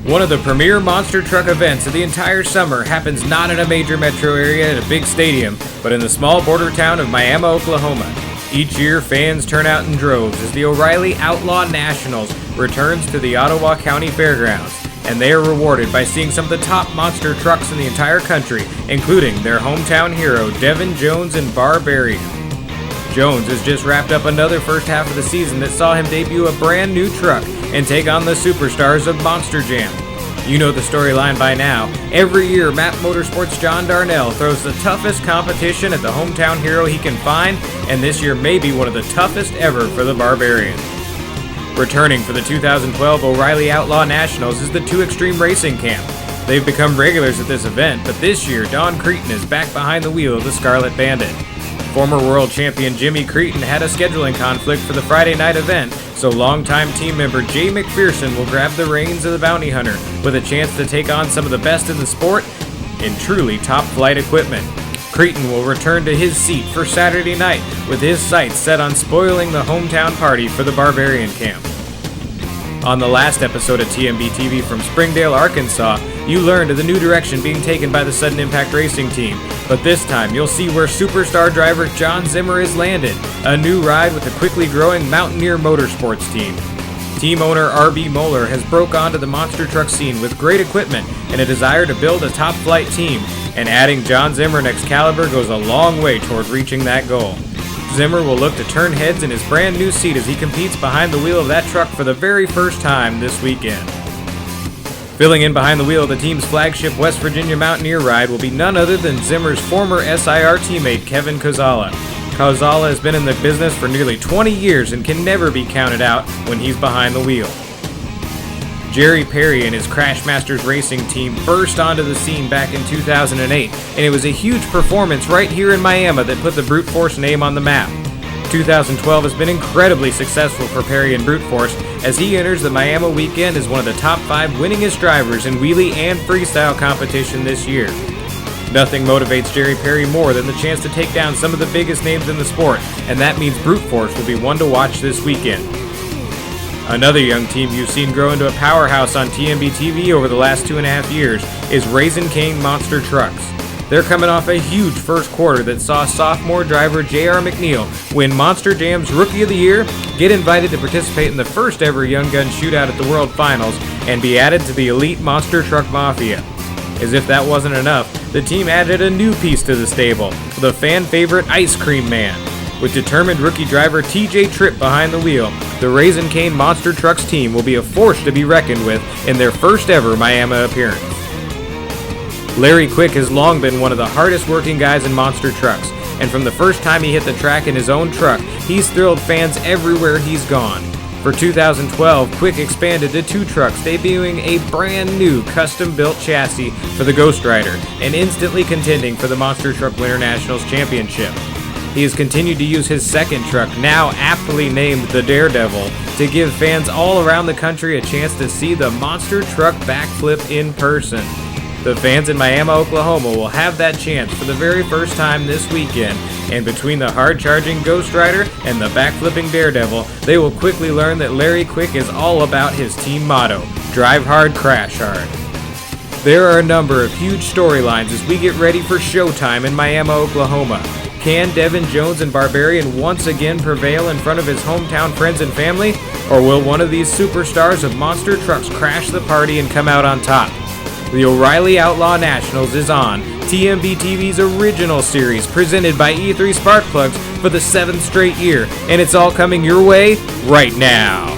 One of the premier monster truck events of the entire summer happens not in a major metro area at a big stadium, but in the small border town of Miami, Oklahoma. Each year, fans turn out in droves as the O'Reilly Outlaw Nationals returns to the Ottawa County Fairgrounds, and they are rewarded by seeing some of the top monster trucks in the entire country, including their hometown hero, Devin Jones and Barbarian. Jones has just wrapped up another first half of the season that saw him debut a brand new truck and take on the superstars of Monster Jam. You know the storyline by now. Every year, Map Motorsports' John Darnell throws the toughest competition at the hometown hero he can find, and this year may be one of the toughest ever for the Barbarian. Returning for the 2012 O'Reilly Outlaw Nationals is the 2 Extreme Racing Camp. They've become regulars at this event, but this year, Don Creten is back behind the wheel of the Scarlet Bandit. Former world champion Jimmy Creten had a scheduling conflict for the Friday night event, so longtime team member Jay McPherson will grab the reins of the bounty hunter with a chance to take on some of the best in the sport in truly top flight equipment. Creten will return to his seat for Saturday night with his sights set on spoiling the hometown party for the Barbarian camp. On the last episode of TMB TV from Springdale, Arkansas, you learned of the new direction being taken by the Sudden Impact Racing team, but this time you'll see where superstar driver John Zimmer has landed, a new ride with the quickly growing Mountaineer Motorsports team. Team owner R.B. Moeller has broke onto the monster truck scene with great equipment and a desire to build a top flight team, and adding John Zimmer and Excalibur goes a long way toward reaching that goal. Zimmer will look to turn heads in his brand new seat as he competes behind the wheel of that truck for the very first time this weekend. Filling in behind the wheel of the team's flagship West Virginia Mountaineer ride will be none other than Zimmer's former SIR teammate Kevin Kozala. Kozala has been in the business for nearly 20 years and can never be counted out when he's behind the wheel. Jerry Perry and his Crash Masters racing team burst onto the scene back in 2008, and it was a huge performance right here in Miami that put the Brute Force name on the map. 2012 has been incredibly successful for Perry and Brute Force as he enters the Miami weekend as one of the top 5 winningest drivers in wheelie and freestyle competition this year. Nothing motivates Jerry Perry more than the chance to take down some of the biggest names in the sport, and that means Brute Force will be one to watch this weekend. Another young team you've seen grow into a powerhouse on TMB TV over the last 2.5 years is Raising Cane Monster Trucks. They're coming off a huge first quarter that saw sophomore driver J.R. McNeil win Monster Jam's Rookie of the Year, get invited to participate in the first ever Young Gun Shootout at the World Finals, and be added to the elite Monster Truck Mafia. As if that wasn't enough, the team added a new piece to the stable, the fan favorite Ice Cream Man. With determined rookie driver TJ Tripp behind the wheel, the Raising Cane Monster Trucks team will be a force to be reckoned with in their first ever Miami appearance. Larry Quick has long been one of the hardest working guys in monster trucks, and from the first time he hit the track in his own truck, he's thrilled fans everywhere he's gone. For 2012, Quick expanded to 2 trucks, debuting a brand new custom-built chassis for the Ghost Rider, and instantly contending for the Monster Truck Winter Nationals Championship. He has continued to use his second truck, now aptly named the Daredevil, to give fans all around the country a chance to see the monster truck backflip in person. The fans in Miami, Oklahoma will have that chance for the very first time this weekend, and between the hard-charging Ghost Rider and the backflipping Daredevil, they will quickly learn that Larry Quick is all about his team motto, drive hard, crash hard. There are a number of huge storylines as we get ready for showtime in Miami, Oklahoma. Can Devin Jones and Barbarian once again prevail in front of his hometown friends and family? Or will one of these superstars of monster trucks crash the party and come out on top? The O'Reilly Outlaw Nationals is on TMB TV's Original Series, presented by E3 Spark Plugs for the 7th straight year, and it's all coming your way right now.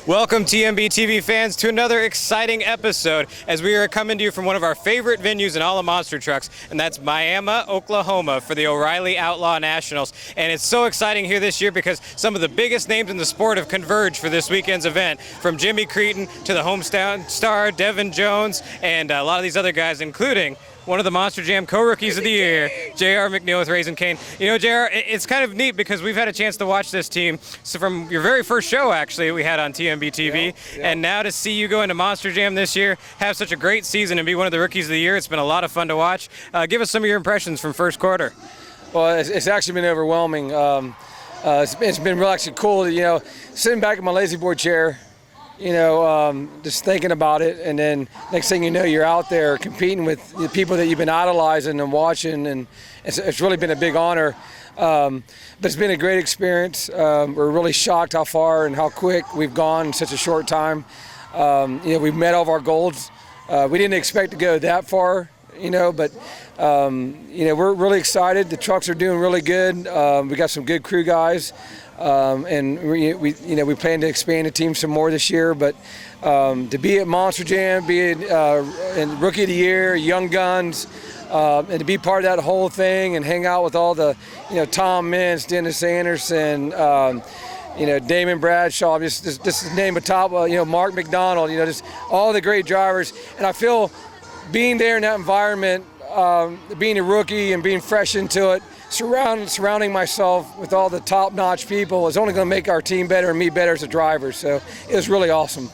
Welcome, TMB TV fans, to another exciting episode as we are coming to you from one of our favorite venues in all of monster trucks, and that's Miami, Oklahoma, for the O'Reilly Outlaw Nationals. And it's so exciting here this year because some of the biggest names in the sport have converged for this weekend's event, from Jimmy Creten to the hometown star Devin Jones and a lot of these other guys, including one of the Monster Jam co-rookies of the year, J.R. McNeil with Raising Cane. You know, J.R., it's kind of neat because we've had a chance to watch this team. So from your very first show, actually, we had on TMB TV, and now to see you go into Monster Jam this year, have such a great season and be one of the rookies of the year, it's been a lot of fun to watch. Give us some of your impressions from first quarter. Well, it's actually been overwhelming. It's been real actually cool, you know, sitting back in my lazy boy chair, you know, just thinking about it, and then next thing you know, you're out there competing with the people that you've been idolizing and watching, and it's really been a big honor. But it's been a great experience. We're really shocked how far and how quick we've gone in such a short time. You know, we've met all of our goals. We didn't expect to go that far, you know, but you know, we're really excited. The trucks are doing really good. We got some good crew guys. And we plan to expand the team some more this year. But to be at Monster Jam, be in Rookie of the Year, Young Guns, and to be part of that whole thing and hang out with all the, you know, Tom Mintz, Dennis Anderson, you know, Damon Bradshaw, just to name a top, you know, Mark McDonald, you know, just all the great drivers. And I feel being there in that environment, being a rookie and being fresh into it, surrounding myself with all the top-notch people is only going to make our team better and me better as a driver. So it was really awesome.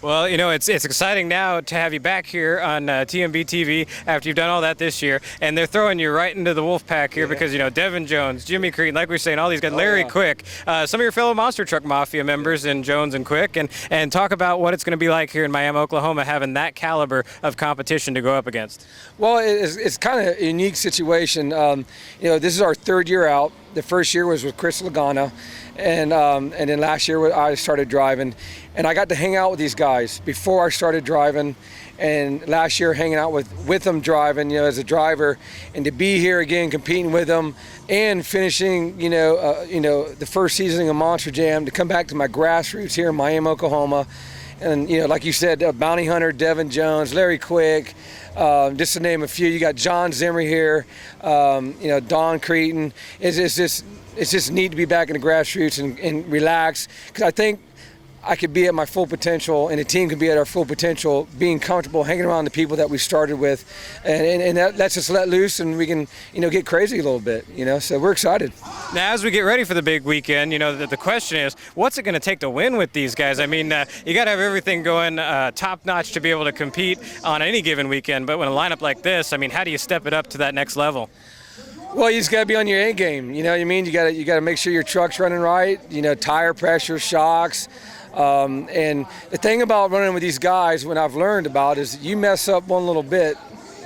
Well, you know, it's exciting now to have you back here on TMB TV after you've done all that this year, and they're throwing you right into the wolf pack here because, you know, Devin Jones, Jimmy Creten, like we were saying, all these guys, Larry Quick, some of your fellow Monster Truck Mafia members in Jones and Quick, and talk about what it's going to be like here in Miami, Oklahoma, having that caliber of competition to go up against. Well, it's kind of a unique situation. You know, this is our third year out. The first year was with Chris Lagana, and then last year I started driving, and I got to hang out with these guys before I started driving, and last year hanging out with them driving, you know, as a driver, and to be here again competing with them and finishing, you know, the first season of Monster Jam, to come back to my grassroots here in Miami, Oklahoma. And, you know, like you said, Bounty Hunter, Devin Jones, Larry Quick, just to name a few. You got John Zimmer here, you know, Don Creten. It's just neat to be back in the grassroots and relax, because I think I could be at my full potential, and the team can be at our full potential, being comfortable, hanging around the people that we started with, and that lets us let loose, and we can, you know, get crazy a little bit, you know, so we're excited. Now, as we get ready for the big weekend, you know, the question is, what's it going to take to win with these guys? I mean, you got to have everything going top-notch to be able to compete on any given weekend, but when a lineup like this, I mean, how do you step it up to that next level? Well, you just got to be on your A game, you know what I mean? You got to make sure your truck's running right, you know, tire pressure, shocks. And the thing about running with these guys, what I've learned about, is you mess up one little bit,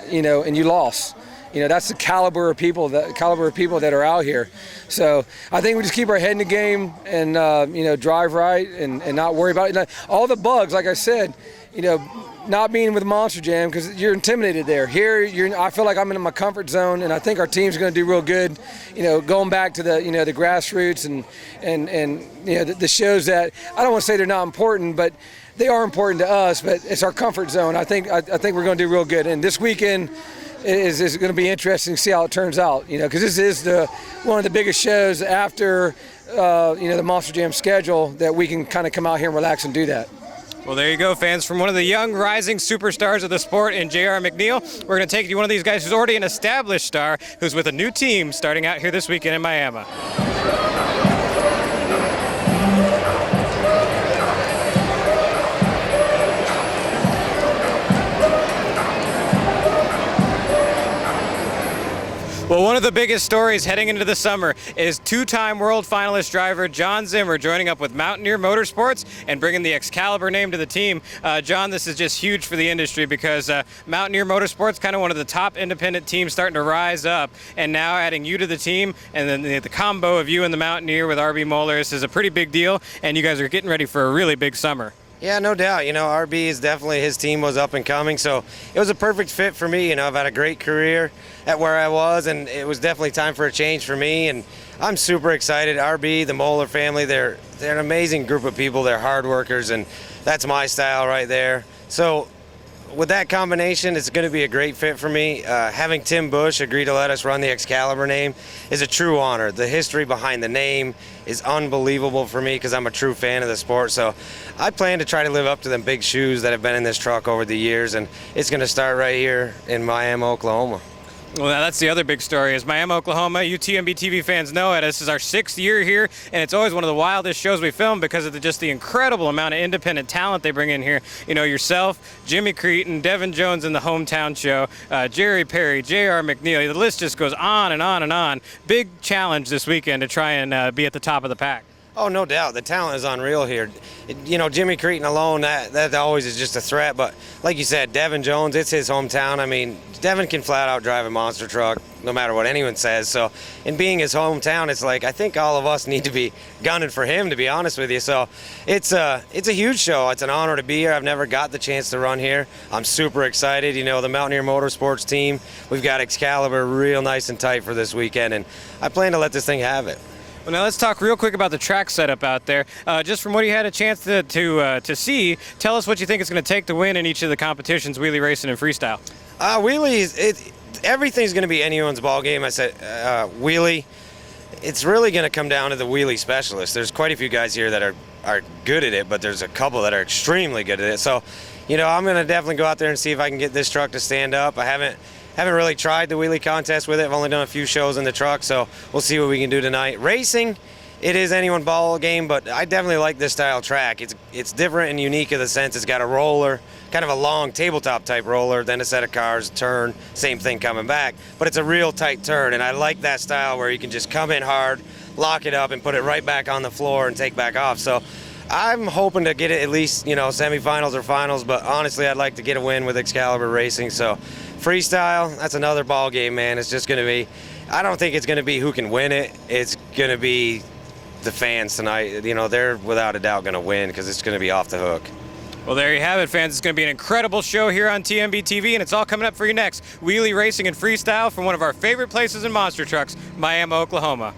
you know, and you lost. You know, that's the caliber of people that are out here. So I think we just keep our head in the game and you know, drive right and not worry about it. All the bugs, like I said, you know, not being with Monster Jam, because you're intimidated there. Here, I feel like I'm in my comfort zone, and I think our team's going to do real good. You know, going back to the, you know, the grassroots and you know, the shows that I don't want to say they're not important, but they are important to us. But it's our comfort zone. I think we're going to do real good. And this weekend is going to be interesting to see how it turns out. You know, because this is one of the biggest shows after you know, the Monster Jam schedule, that we can kind of come out here and relax and do that. Well, there you go, fans. From one of the young rising superstars of the sport in J.R. McNeil, we're going to take you to one of these guys who's already an established star, who's with a new team starting out here this weekend in Miami. Well, one of the biggest stories heading into the summer is two-time world finalist driver John Zimmer joining up with Mountaineer Motorsports and bringing the Excalibur name to the team. John, this is just huge for the industry because Mountaineer Motorsports, kind of one of the top independent teams starting to rise up, and now adding you to the team, and then the combo of you and the Mountaineer with RB Moeller is a pretty big deal, and you guys are getting ready for a really big summer. Yeah, no doubt. You know, RB is definitely, his team was up and coming, so it was a perfect fit for me. You know, I've had a great career at where I was, and it was definitely time for a change for me, and I'm super excited. RB, the Moeller family, they're an amazing group of people. They're hard workers, and that's my style right there. So with that combination, it's going to be a great fit for me. Having Tim Bush agree to let us run the Excalibur name is a true honor. The history behind the name is unbelievable for me because I'm a true fan of the sport. So I plan to try to live up to them big shoes that have been in this truck over the years, and it's going to start right here in Miami, Oklahoma. Well, that's the other big story is Miami, Oklahoma. You TMB TV fans know it. This is our 6th year here, and it's always one of the wildest shows we film because of just the incredible amount of independent talent they bring in here. You know, yourself, Jimmy Creten, Devin Jones in the hometown show, Jerry Perry, J.R. McNeil. The list just goes on and on and on. Big challenge this weekend to try and be at the top of the pack. Oh, no doubt. The talent is unreal here. You know, Jimmy Creten alone, that always is just a threat. But like you said, Devin Jones, it's his hometown. I mean, Devin can flat out drive a monster truck no matter what anyone says. So in being his hometown, it's like I think all of us need to be gunning for him, to be honest with you. So it's a huge show. It's an honor to be here. I've never got the chance to run here. I'm super excited. You know, the Mountaineer Motorsports team, we've got Excalibur real nice and tight for this weekend, and I plan to let this thing have it. Well, now let's talk real quick about the track setup out there. Just from what you had a chance to see, tell us what you think it's going to take to win in each of the competitions, wheelie racing and freestyle. Wheelies, everything's going to be anyone's ball game. I said wheelie. It's really going to come down to the wheelie specialist. There's quite a few guys here that are good at it, but there's a couple that are extremely good at it. So, you know, I'm going to definitely go out there and see if I can get this truck to stand up. I haven't really tried the wheelie contest with it. I've only done a few shows in the truck, so we'll see what we can do tonight. Racing, it is anyone's ball game, but I definitely like this style track. It's different and unique in the sense it's got a roller, kind of a long tabletop type roller, then a set of cars, turn, same thing coming back, but it's a real tight turn, and I like that style where you can just come in hard, lock it up, and put it right back on the floor and take back off. So I'm hoping to get it at least, you know, semifinals or finals, but honestly, I'd like to get a win with Excalibur Racing. So freestyle, that's another ball game, man. It's just going to be, I don't think it's going to be who can win it. It's going to be the fans tonight. You know, they're without a doubt going to win because it's going to be off the hook. Well, there you have it, fans. It's going to be an incredible show here on TMB TV, and it's all coming up for you next. Wheelie racing and freestyle from one of our favorite places in monster trucks, Miami, Oklahoma.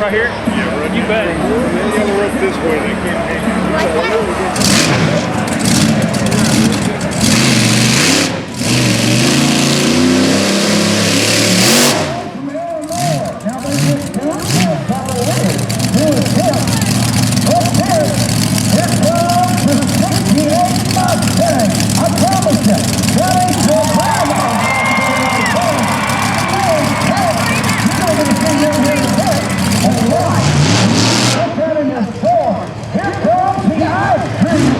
Right here? Yeah, run. You bet. Yeah, we'll run this way. They can't hang Here comes the ice cream.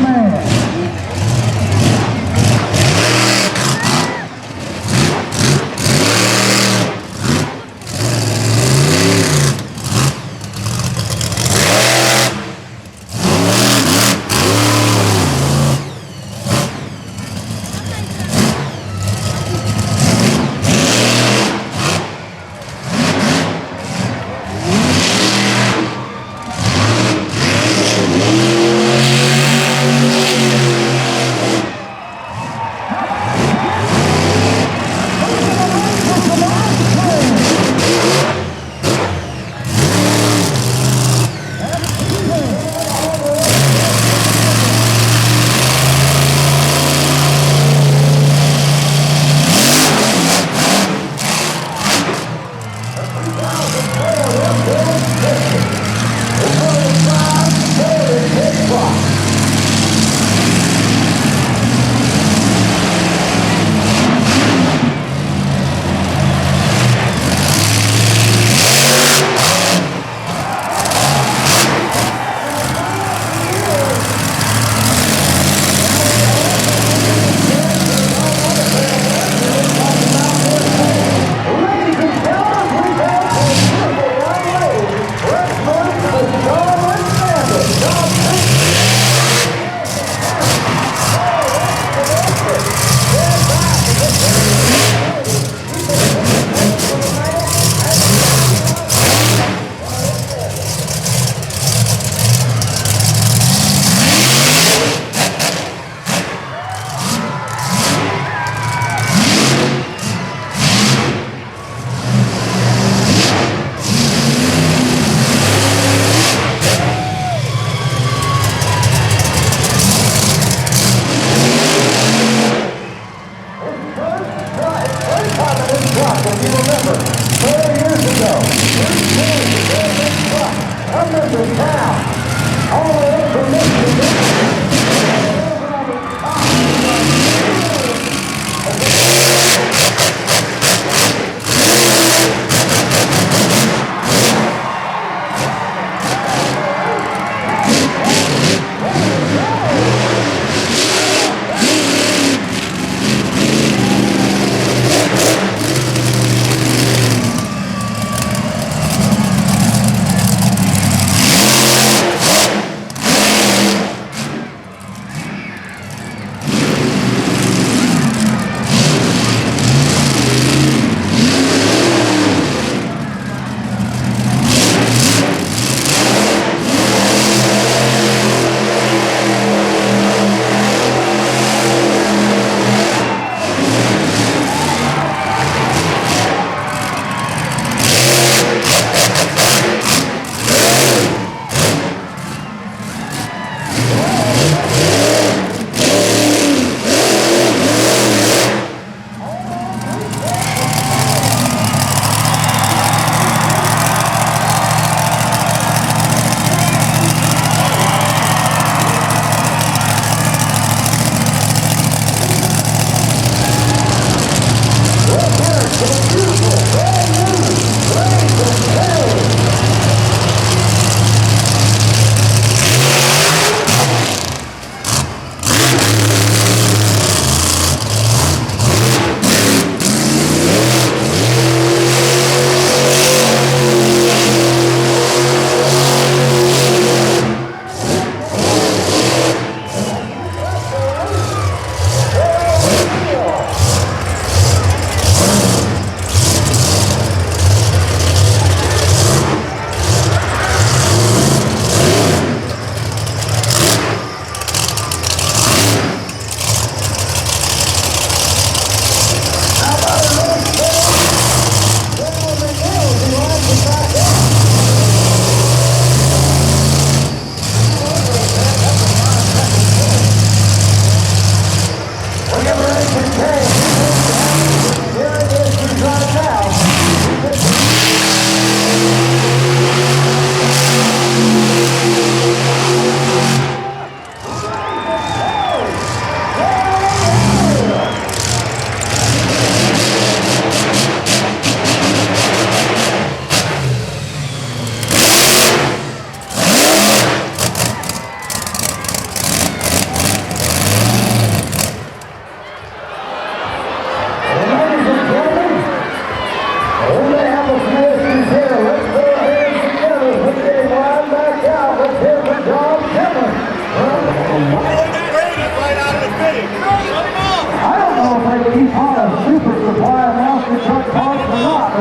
Ladies, Honda Super Supply Monster Truck Parts for Lot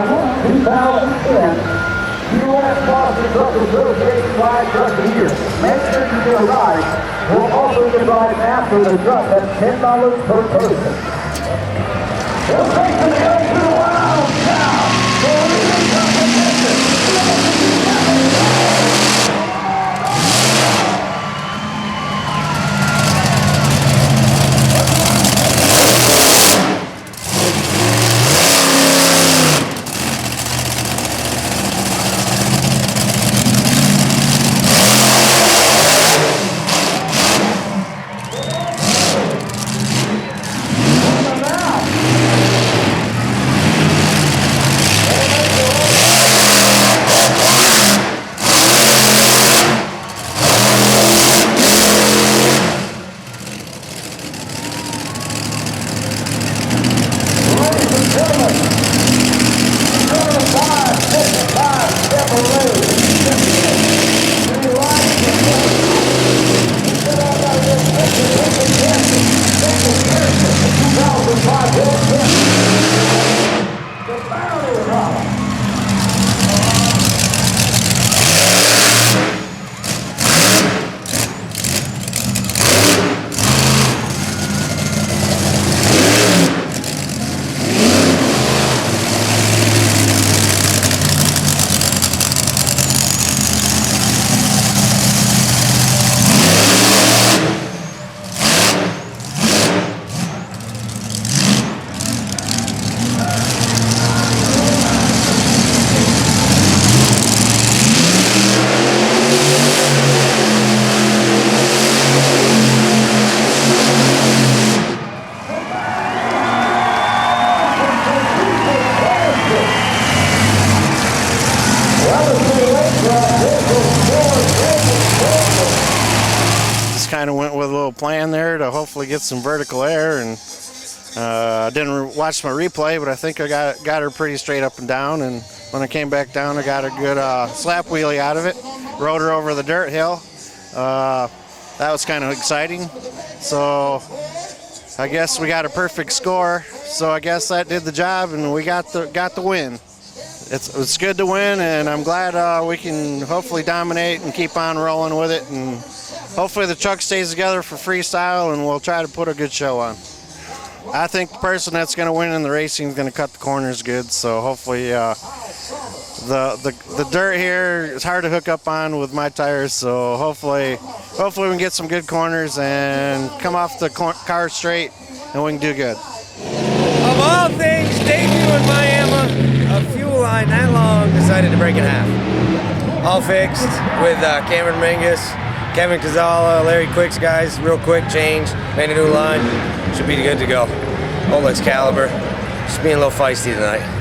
2010. U.S. Monster Truck Association Flag Truck of the Year. Make sure you get a ride. We'll also get a ride after the truck. That's $10 per person. We'll take the show to the wild town. Kind of went with a little plan there to hopefully get some vertical air, and I didn't watch my replay, but I think I got her pretty straight up and down, and when I came back down I got a good slap wheelie out of it, rode her over the dirt hill. That was kind of exciting, so I guess we got a perfect score, so I guess that did the job and we got the win. It's good to win, and I'm glad we can hopefully dominate and keep on rolling with it, and hopefully the truck stays together for freestyle, and we'll try to put a good show on. I think the person that's going to win in the racing is going to cut the corners good, so hopefully the dirt here is hard to hook up on with my tires, so hopefully we can get some good corners and come off the car straight, and we can do good. Of all things, debut in Miami, a fuel line that long decided to break in half. All fixed with Cameron Mingus, Kevin Cazala, Larry Quick's guys, real quick change, made a new line, should be good to go. Old Excalibur, just being a little feisty tonight.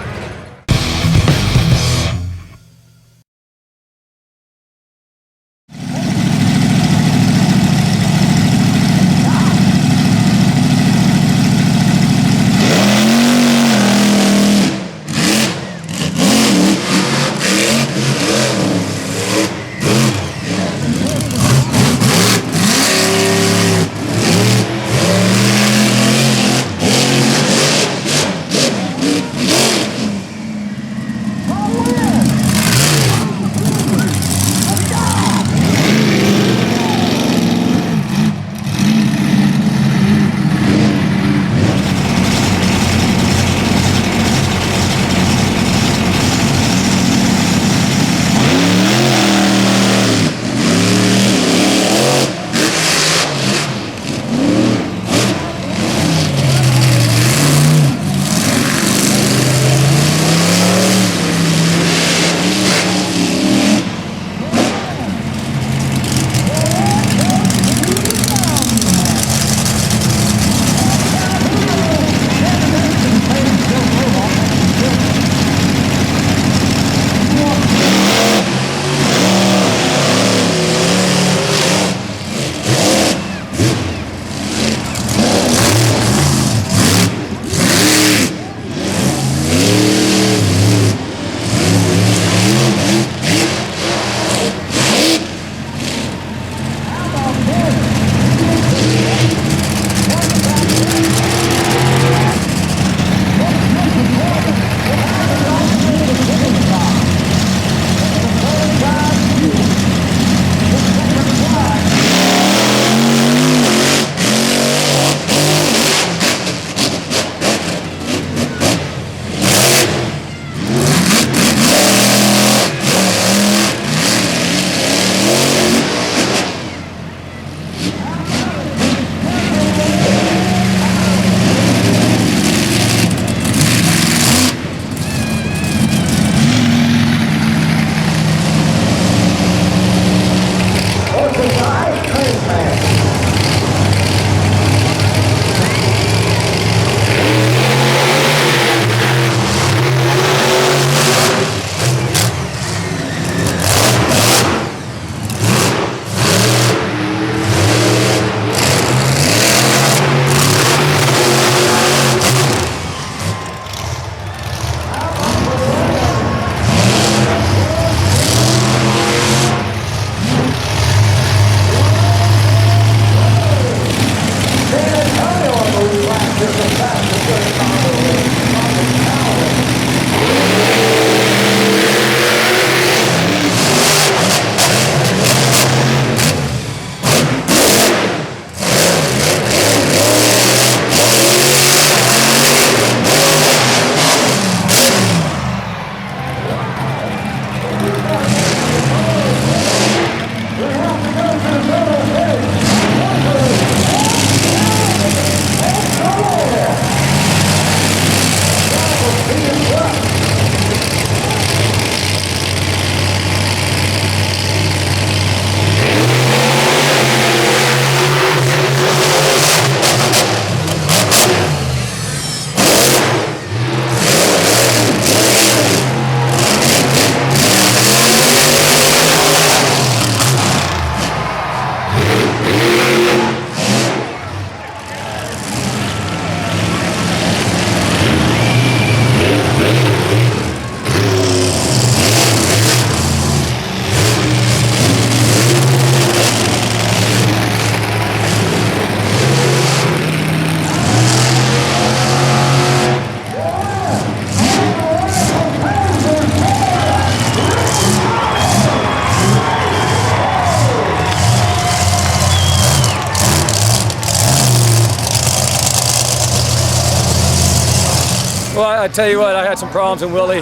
I tell you what, I had some problems in Willie.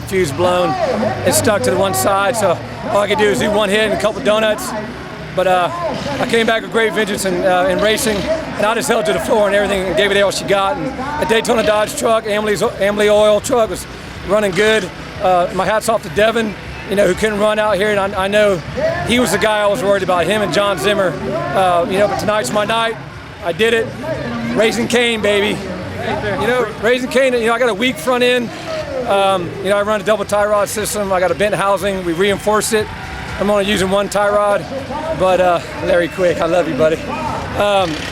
Fuse blown. It stuck to the one side, so all I could do is do one hit and a couple donuts. But I came back with great vengeance in racing, and I just held to the floor and everything and gave it all she got. And a Daytona Dodge truck, Amley oil truck was running good. My hat's off to Devin, you know, who couldn't run out here, and I know he was the guy I was worried about, him and John Zimmer. You know, but tonight's my night. I did it. Raising Cane, baby. You know, Raising Cane, you know, I got a weak front end. You know, I run a double tie rod system. I got a bent housing. We reinforced it. I'm only using one tie rod, but Larry Quick, I love you, buddy.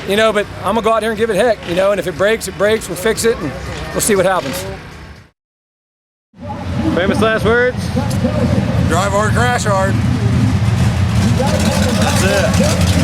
You know, but I'm gonna go out there and give it heck, you know, and if it breaks, it breaks. We'll fix it, and we'll see what happens. Famous last words? Drive hard, crash hard. That's it.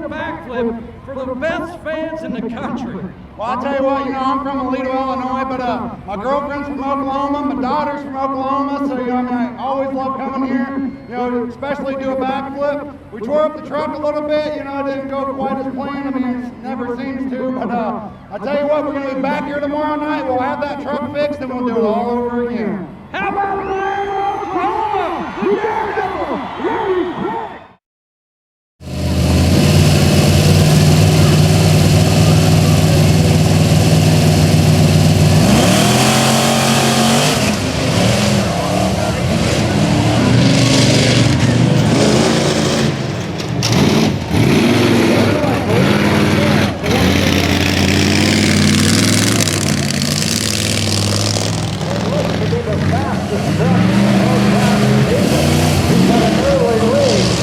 Backflip for the best fans in the country. Well, I'll tell you what, you know, I'm from Aledo, Illinois, but my girlfriend's from Oklahoma, my daughter's from Oklahoma, so, you know, I mean, I always love coming here, you know, especially do a backflip. We tore up the truck a little bit, you know, it didn't go quite as planned, I mean, it never seems to, but I tell you what, we're going to be back here tomorrow night, we'll have that truck fixed, and we'll do it all over again. How about Oklahoma? The Daredevil, Larry Quick! He's got an early lead.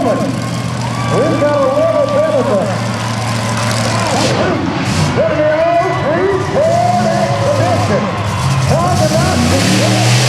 moment, we've got a little bit of a freestyle expedition. Talk about success.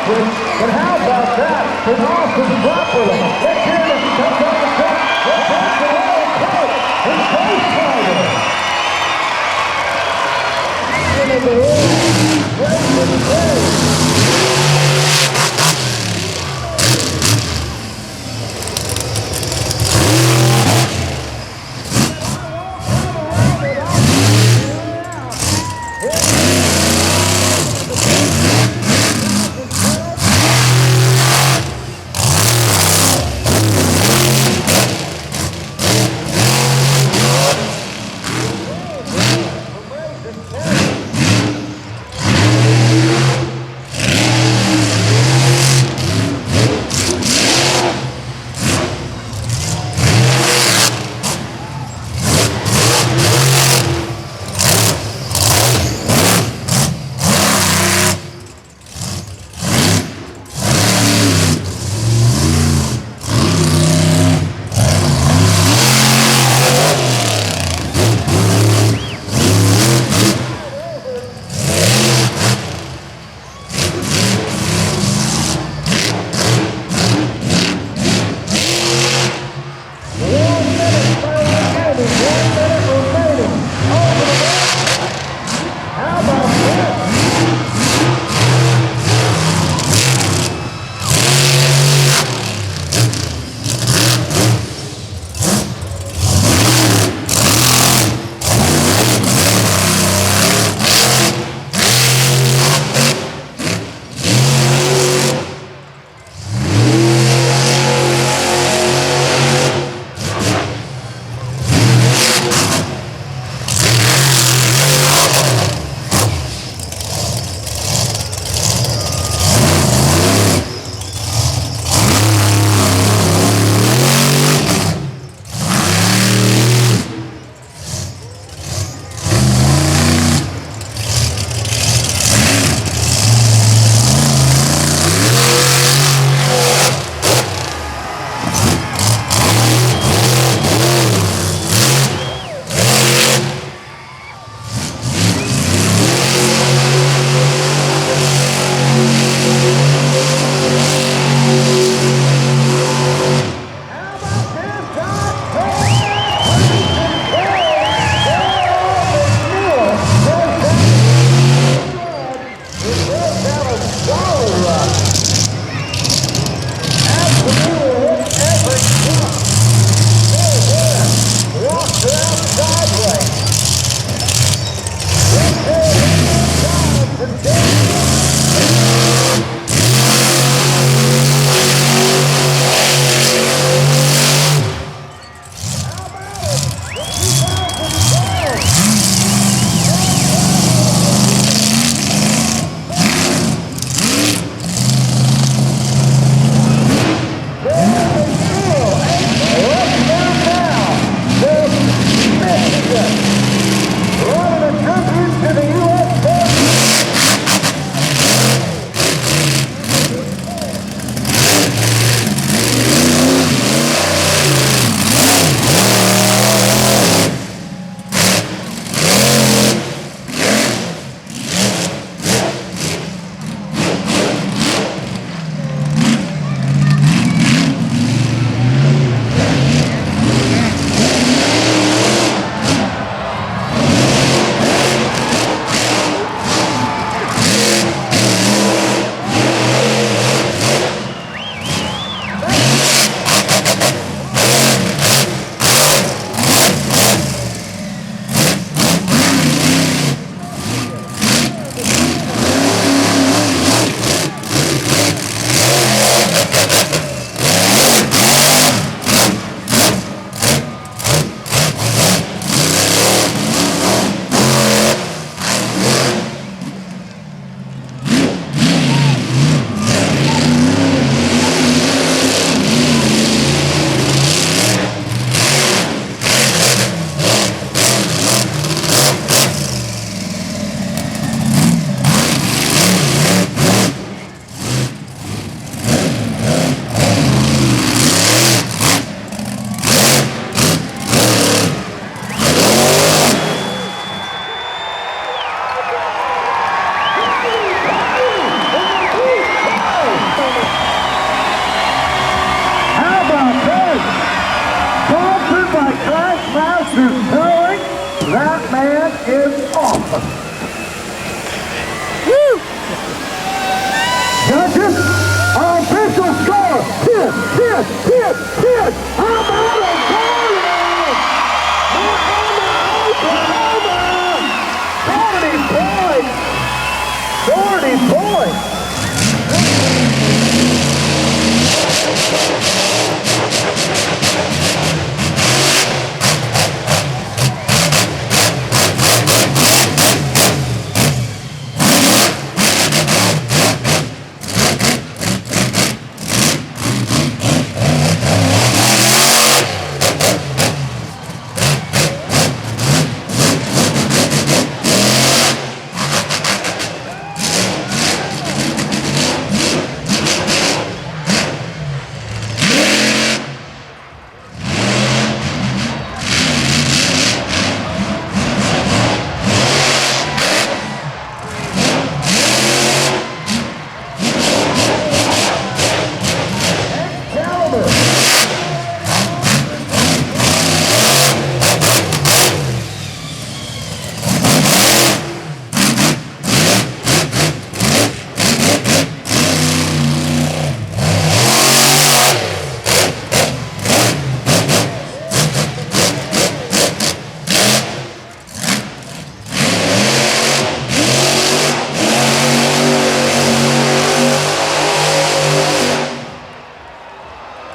But how about that? An awesome properly. Let's hear it as he comes on the track. Let's pass the roll. And Coach Fighter. Into the room. Great for the play.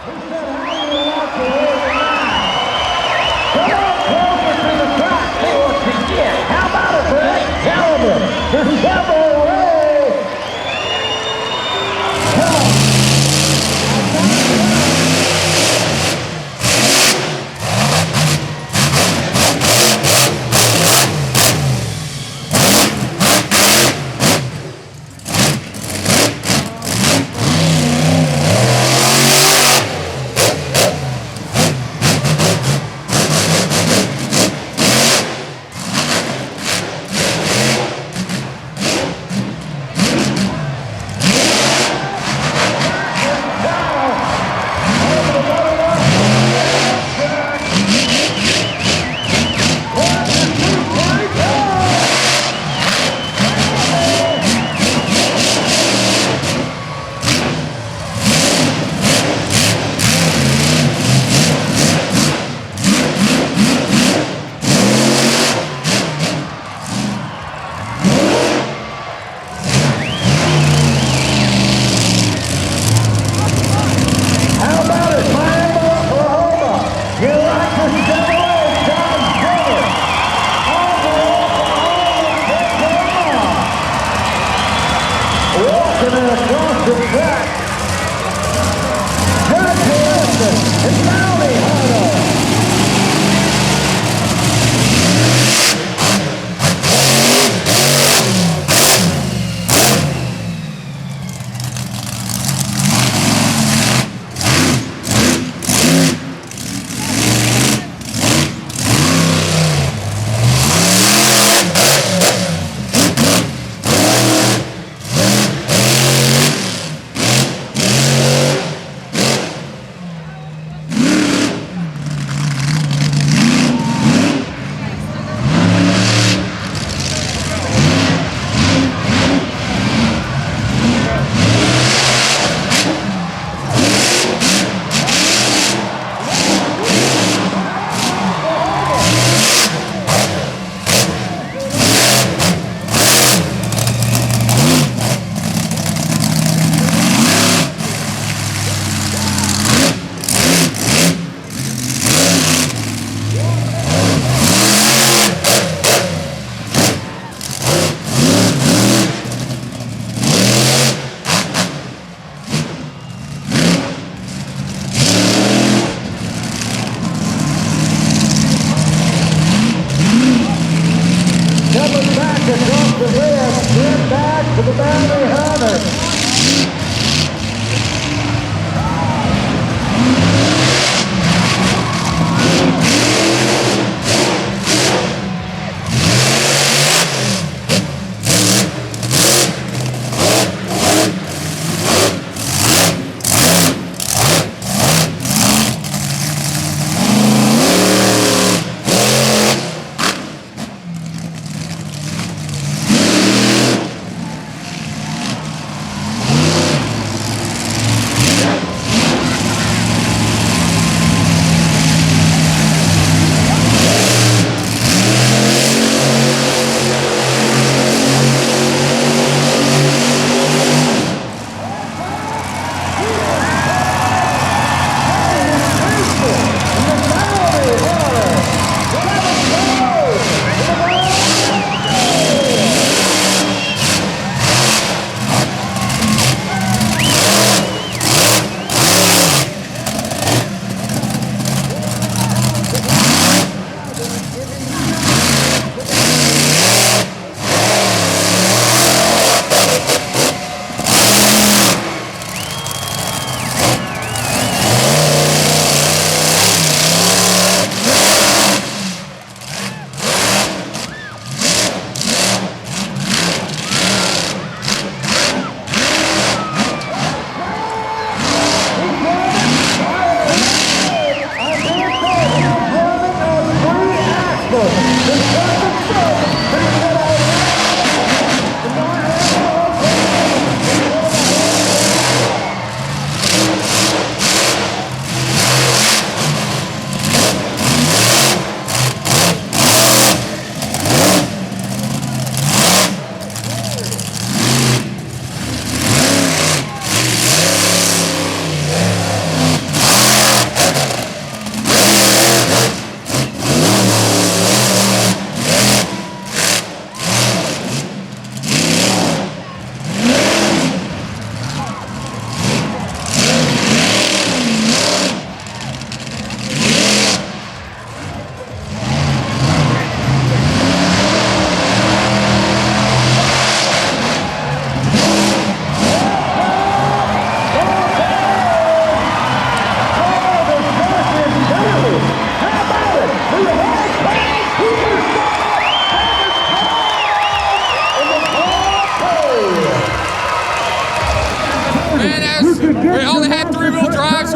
How about it, Brett? Caliber, the Chevrolet.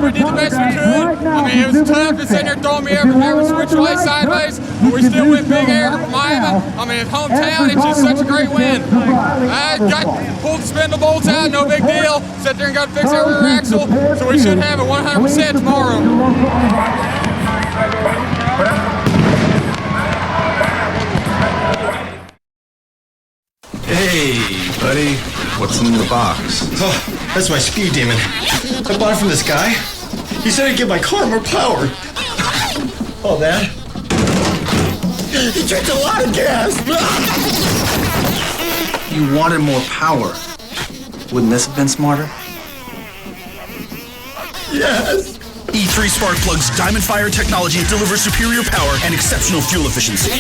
we did the best we could. I mean, it was tough. It's sitting there throwing me everywhere. We switched right sideways, but we still went big air from Miami. I mean, hometown, it's just such a great win. I pulled the spindle bolts out, no big deal. Sat there and got to fix our rear axle, so we should have it 100% tomorrow. Hey, buddy, what's in the box? Oh, that's my speed demon. I bought it from this guy. He said it'd give my car more power. Oh, man. He drinks a lot of gas. You wanted more power. Wouldn't this have been smarter? Yes. E3 spark plugs DiamondFIRE technology delivers superior power and exceptional fuel efficiency.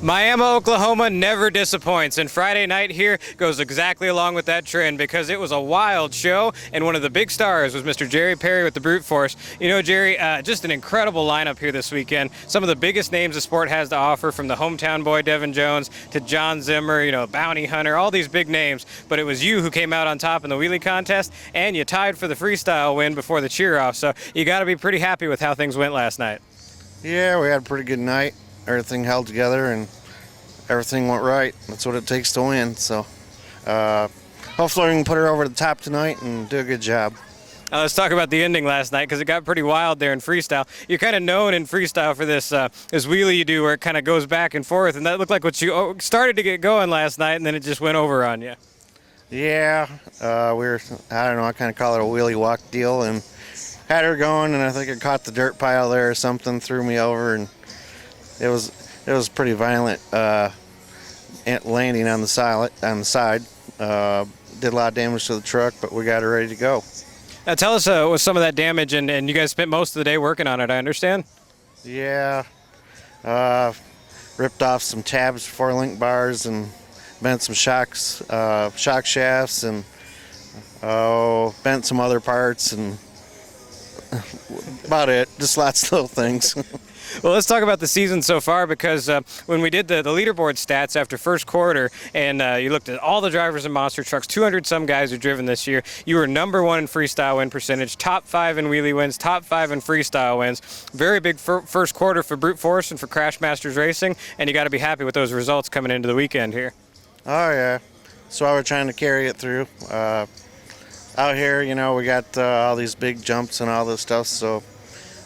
Miami, Oklahoma never disappoints, and Friday night here goes exactly along with that trend because it was a wild show, and one of the big stars was Mr. Jerry Perry with the Brute Force. You know, Jerry, just an incredible lineup here this weekend. Some of the biggest names the sport has to offer, from the hometown boy Devin Jones to John Zimmer, you know, Bounty Hunter, all these big names, but it was you who came out on top in the wheelie contest, and you tied for the freestyle win before the cheer-off, so you got to be pretty happy with how things went last night. Yeah, we had a pretty good night. Everything held together and everything went right. That's what it takes to win. So hopefully we can put her over the top tonight and do a good job. Now let's talk about the ending last night, because it got pretty wild there in freestyle. You're kind of known in freestyle for this this wheelie you do where it kind of goes back and forth, and that looked like what you started to get going last night, and then it just went over on you. Yeah, I don't know, I kind of call it a wheelie walk deal, and had her going, and I think I caught the dirt pile there or something, threw me over, and it was pretty violent landing on the side. Did a lot of damage to the truck, but we got her ready to go. Now tell us with some of that damage, and you guys spent most of the day working on it, I understand? Yeah, ripped off some tabs for link bars and bent some shock shafts, and bent some other parts, and about it, just lots of little things. Well, let's talk about the season so far, because when we did the leaderboard stats after first quarter, and you looked at all the drivers in monster trucks, 200-some guys who've driven this year, you were #1 in freestyle win percentage, top 5 in wheelie wins, top 5 in freestyle wins. Very big first quarter for Brute Force and for Crash Masters Racing, and you got to be happy with those results coming into the weekend here. Oh, yeah. That's why we're trying to carry it through. Out here, you know, we got all these big jumps and all this stuff, so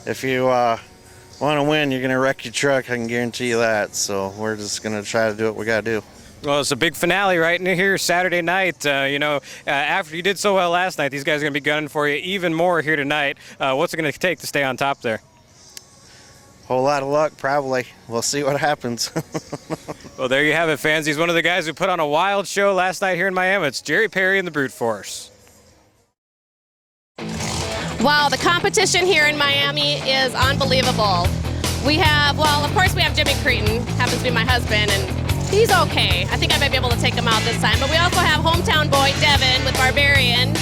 if you want to win, you're going to wreck your truck, I can guarantee you that. So we're just going to try to do what we got to do. Well, it's a big finale right in here Saturday night. After you did so well last night, these guys are going to be gunning for you even more here tonight. What's it going to take to stay on top there? Whole lot of luck, probably. We'll see what happens. Well, there you have it, fans. He's one of the guys who put on a wild show last night here in Miami. It's Jerry Perry and the Brute Force. Wow, the competition here in Miami is unbelievable. We have, well, of course we have Jimmy Creten, happens to be my husband, and he's okay. I think I might be able to take him out this time. But we also have hometown boy Devin with Barbarian.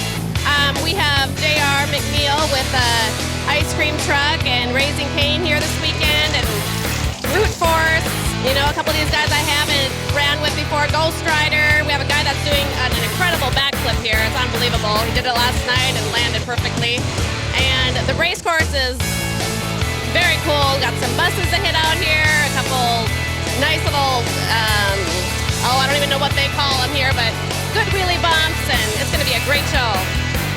We have JR McNeil with the ice cream truck and Raising Cane here this weekend, and Brute Force. You know, a couple of these guys I haven't ran with before. Ghost Rider. We have a guy that's doing an incredible backflip here. It's unbelievable. He did it last night and landed perfectly. And the race course is very cool. Got some buses to hit out here. A couple nice little, I don't even know what they call them here, but good wheelie bumps, and it's going to be a great show.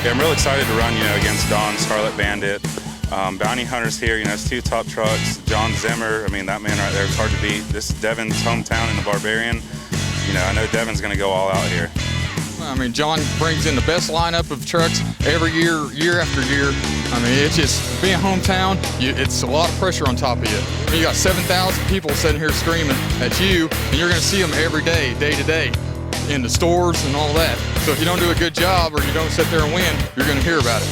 Yeah, I'm real excited to run, against Don, Scarlet Bandit. Bounty Hunter's here, it's 2 top trucks. John Zimmer, I mean, that man right there, it's hard to beat. This is Devin's hometown in the Barbarian. I know Devin's going to go all out here. I mean, John brings in the best lineup of trucks every year, year after year. I mean, it's just, being hometown, it's a lot of pressure on top of you. I mean, you got 7,000 people sitting here screaming at you, and you're going to see them every day, day to day, in the stores and all that. So if you don't do a good job or you don't sit there and win, you're going to hear about it.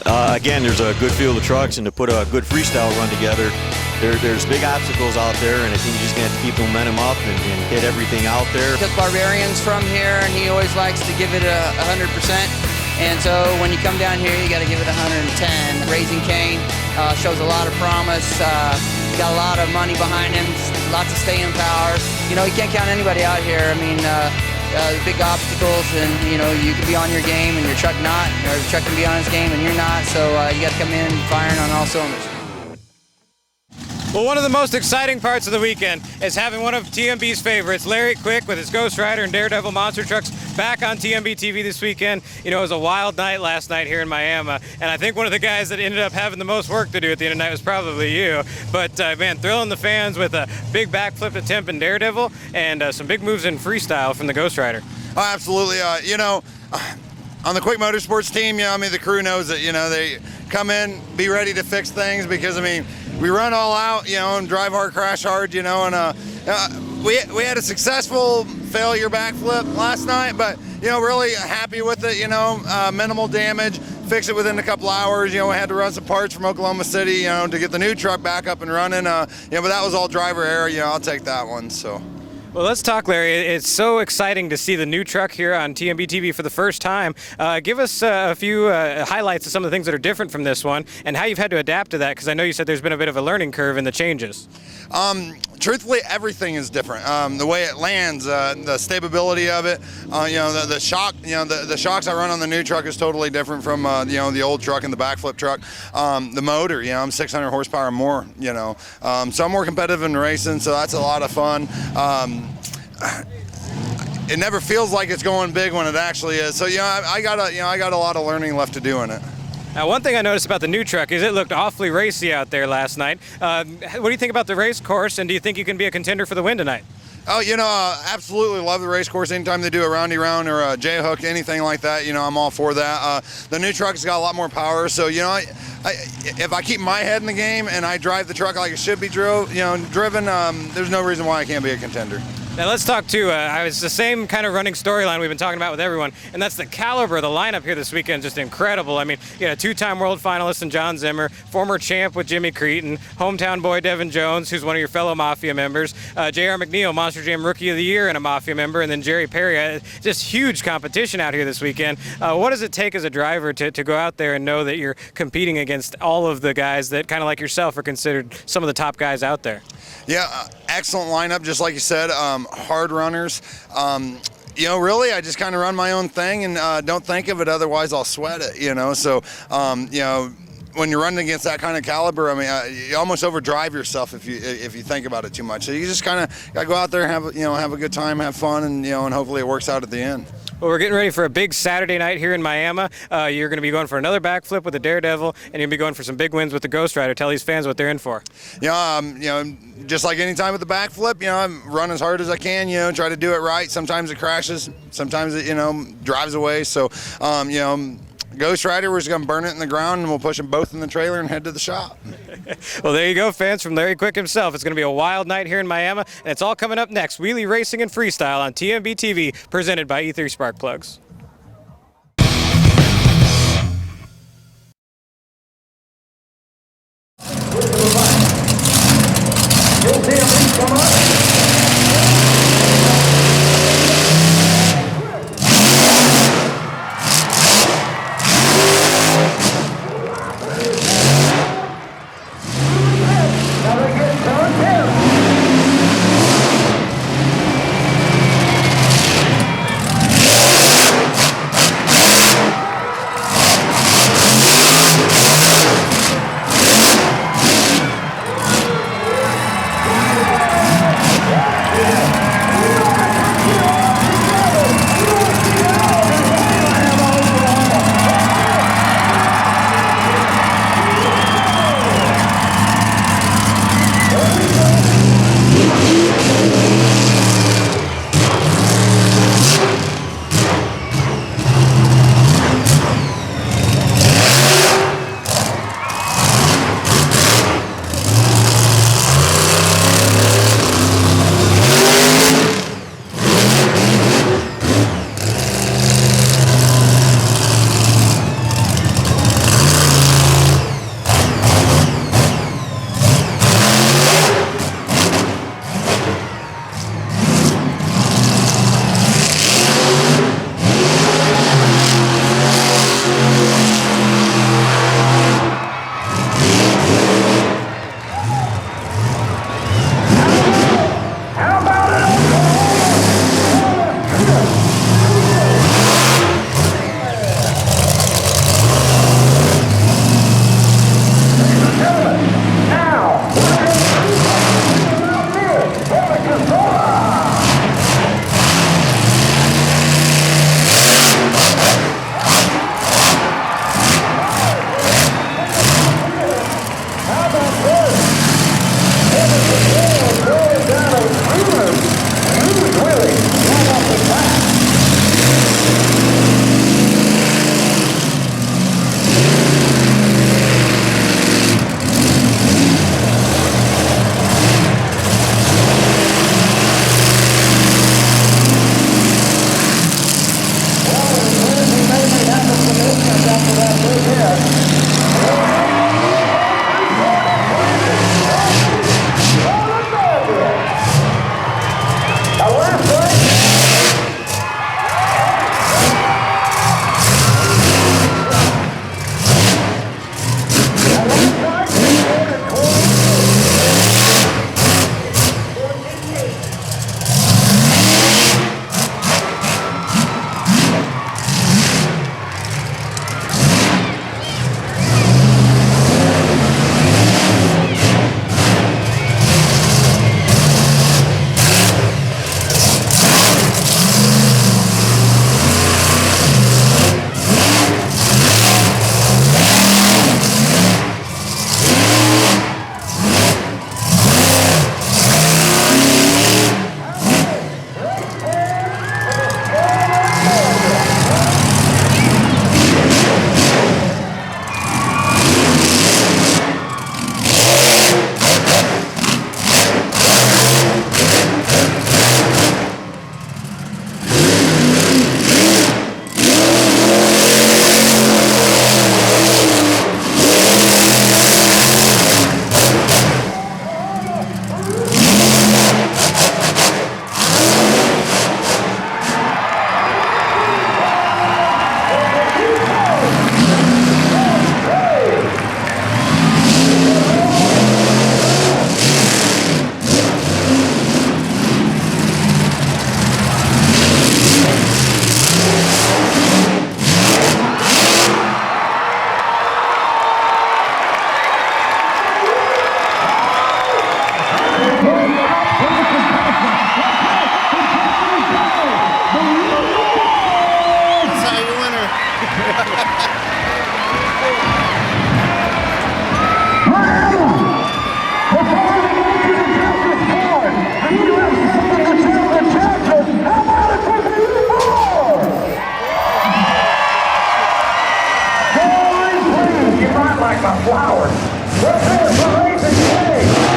Again, there's a good field of trucks, and to put a good freestyle run together, there's big obstacles out there, and I think you're just going to have to keep the momentum up and hit everything out there. Because Barbarian's from here, and he always likes to give it 100%. And so when you come down here, you got to give it 110. Raising Cane shows a lot of promise. Got a lot of money behind him, lots of staying power. You can't count anybody out here. I mean, the big obstacle obstacles, and you can be on your game and your truck not, or your truck can be on his game and you're not. So you got to come in firing on all cylinders. Well, one of the most exciting parts of the weekend is having one of TMB's favorites, Larry Quick, with his Ghost Rider and Daredevil monster trucks back on TMB TV this weekend. It was a wild night last night here in Miami, and I think one of the guys that ended up having the most work to do at the end of the night was probably you. But, man, thrilling the fans with a big backflip attempt in Daredevil and some big moves in freestyle from the Ghost Rider. Oh, absolutely. On the Quick Motorsports team, the crew knows that, they come in, be ready to fix things because, we run all out, and drive hard, crash hard, and we had a successful failure backflip last night, but, really happy with it, minimal damage, fix it within a couple hours. We had to run some parts from Oklahoma City, to get the new truck back up and running, but that was all driver error, I'll take that one, so. Well, let's talk, Larry. It's so exciting to see the new truck here on TMB TV for the first time. Give us a few highlights of some of the things that are different from this one and how you've had to adapt to that, because I know you said there's been a bit of a learning curve in the changes. Truthfully, everything is different. The way it lands, the stability of it, the shock, the shocks I run on the new truck is totally different from, the old truck and the backflip truck. The motor, I'm 600 horsepower more, so I'm more competitive in racing, so that's a lot of fun. It never feels like it's going big when it actually is. So I got a lot of learning left to do in it. Now, one thing I noticed about the new truck is it looked awfully racy out there last night. What do you think about the race course, and do you think you can be a contender for the win tonight? Oh, absolutely love the race course. Anytime they do a roundy round or a J-hook, anything like that, I'm all for that. The new truck's got a lot more power, so, if I keep my head in the game and I drive the truck like it should be driven, there's no reason why I can't be a contender. Now let's talk too, it's the same kind of running storyline we've been talking about with everyone, and that's the caliber of the lineup here this weekend, just incredible. You got a two-time world finalist in John Zimmer, former champ with Jimmy Creten, hometown boy Devin Jones, who's one of your fellow Mafia members, J.R. McNeil, Monster Jam Rookie of the Year and a Mafia member, and then Jerry Perry. Just huge competition out here this weekend. What does it take as a driver to go out there and know that you're competing against all of the guys that, kind of like yourself, are considered some of the top guys out there? Yeah, excellent lineup, just like you said, hard runners. Really, I just kind of run my own thing and don't think of it, otherwise I'll sweat it, So, when you're running against that kind of caliber, you almost overdrive yourself if you think about it too much. So you just kind of got to go out there and have a good time, have fun, and and hopefully it works out at the end. Well, we're getting ready for a big Saturday night here in Miami. You're going to be going for another backflip with the Daredevil, and you'll be going for some big wins with the Ghost Rider. Tell these fans what they're in for. Just like any time with the backflip, I run as hard as I can. Try to do it right. Sometimes it crashes. Sometimes it, drives away. So, Ghost Rider, we're just going to burn it in the ground, and we'll push them both in the trailer and head to the shop. Well, there you go, fans, from Larry Quick himself. It's going to be a wild night here in Miami, and it's all coming up next. Wheelie Racing and Freestyle on TMB TV, presented by E3 Spark Plugs. got flowers. Let's hear it for Raising Cane.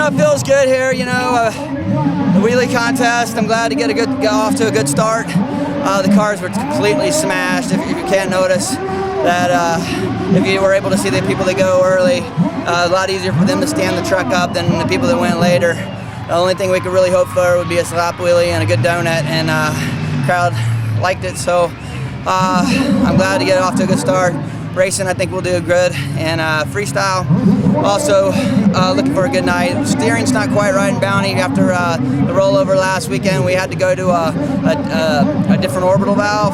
it feels good here, you know, the wheelie contest. I'm glad to get off to a good start. The cars were completely smashed. If you can't notice that, if you were able to see the people that go early, a lot easier for them to stand the truck up than the people that went later. The only thing we could really hope for would be a slap wheelie and a good donut, and crowd liked it. So I'm glad to get off to a good start. Racing, I think we'll do good, and freestyle, also looking for a good night. Steering's not quite right in Bounty. After the rollover last weekend, we had to go to a different orbital valve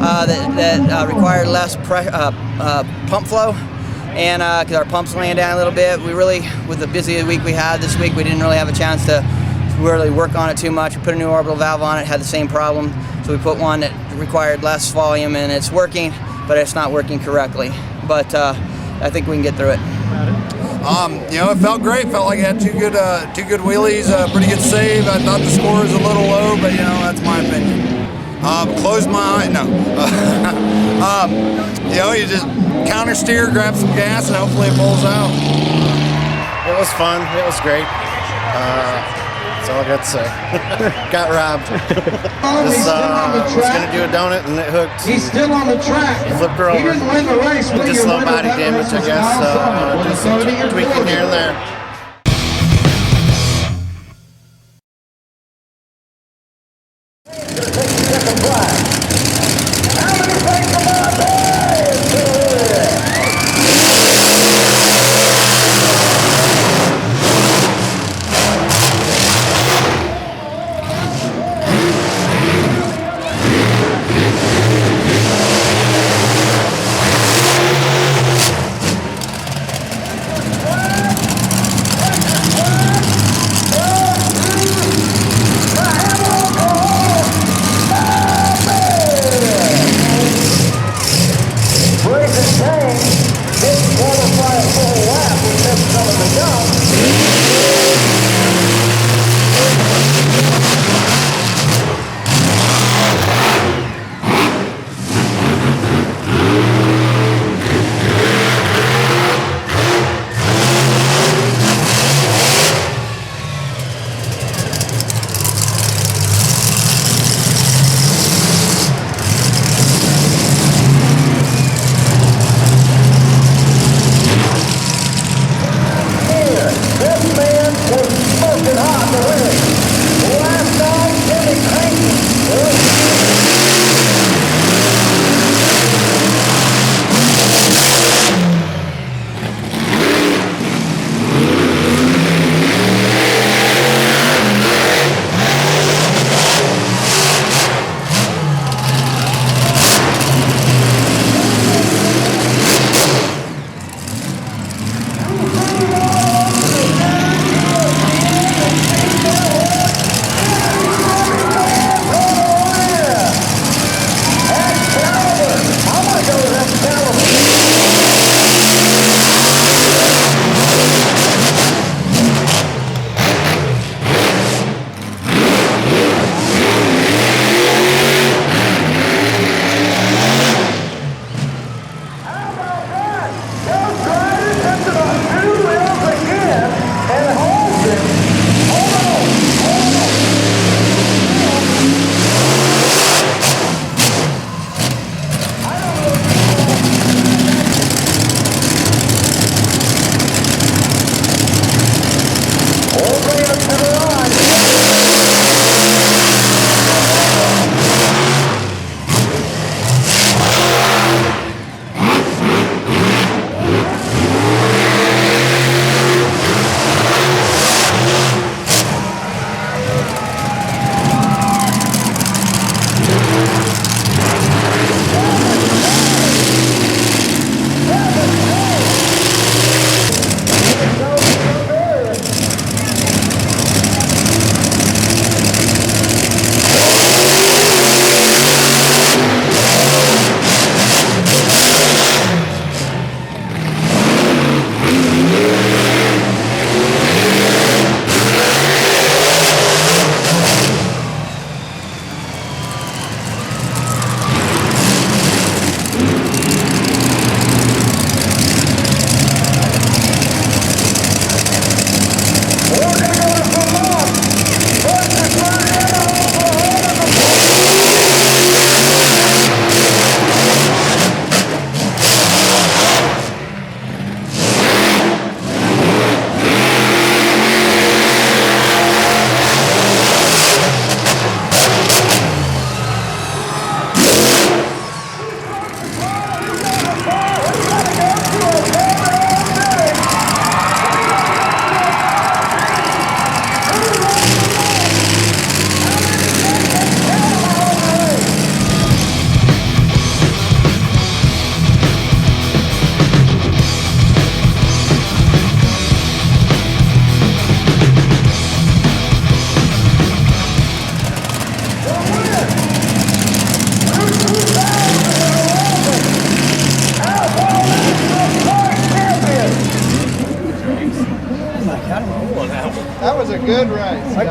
that required less pump flow, and because our pumps ran down a little bit. We really, with the busy week we had this week, we didn't really have a chance to really work on it too much. We put a new orbital valve on it, had the same problem. So we put one that required less volume, and it's working, but it's not working correctly. But I think we can get through it. It felt great. Felt like I had two good wheelies, pretty good save. I thought the score was a little low, but that's my opinion. Close my eye. No. You just counter steer, grab some gas, and hopefully it pulls out. It was fun. It was great. That's all I got to say. Got robbed. Was going to do a donut and it hooked. He's still on the track. He flipped her over. He didn't win the race. Just low body damage, I guess. Just some tweaking here and there.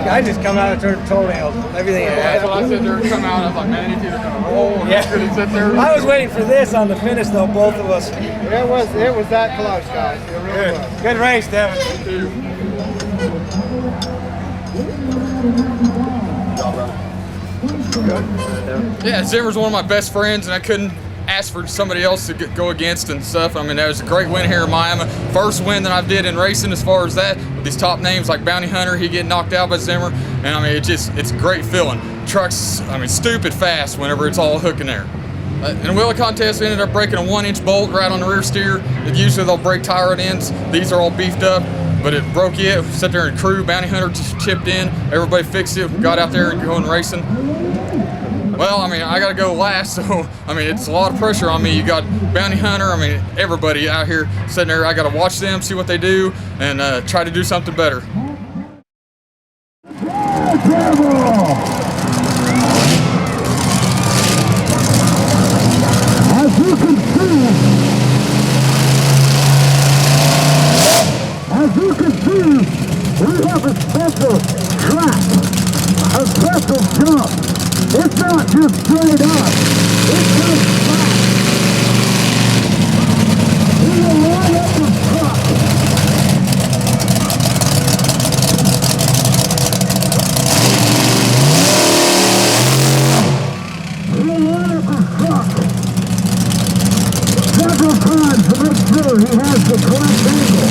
I just come out and turn toenails. Everything. That's what I said there. Come out. I was like, man, he's either gonna roll or he's gonna sit there. I was waiting for this on the finish, though. Both of us. It was that close, guys. It really was. Good race, Devin. Yeah, Zimmer's one of my best friends, and I couldn't ask for somebody else to go against and stuff. I mean, that was a great win here in Miami. First win that I did in racing as far as that. With these top names like Bounty Hunter, he getting knocked out by Zimmer. And I mean, it's a great feeling. Trucks, I mean, stupid fast whenever it's all hooking there. In the wheelie contest, we ended up breaking a 1-inch bolt right on the rear steer. Usually they'll break tire at ends. These are all beefed up, but it broke it. Sat there and crew, Bounty Hunter just chipped in. Everybody fixed it, got out there and going racing. Well, I mean, I got to go last, so, I mean, it's a lot of pressure on me. You got Bounty Hunter, I mean, everybody out here sitting there. I got to watch them, see what they do, and try to do something better. As you can see, we have a special track, a special jump. It's not just straight up, it's just flat. We will line up the truck. We will line up the truck several times to make sure he has the correct angle.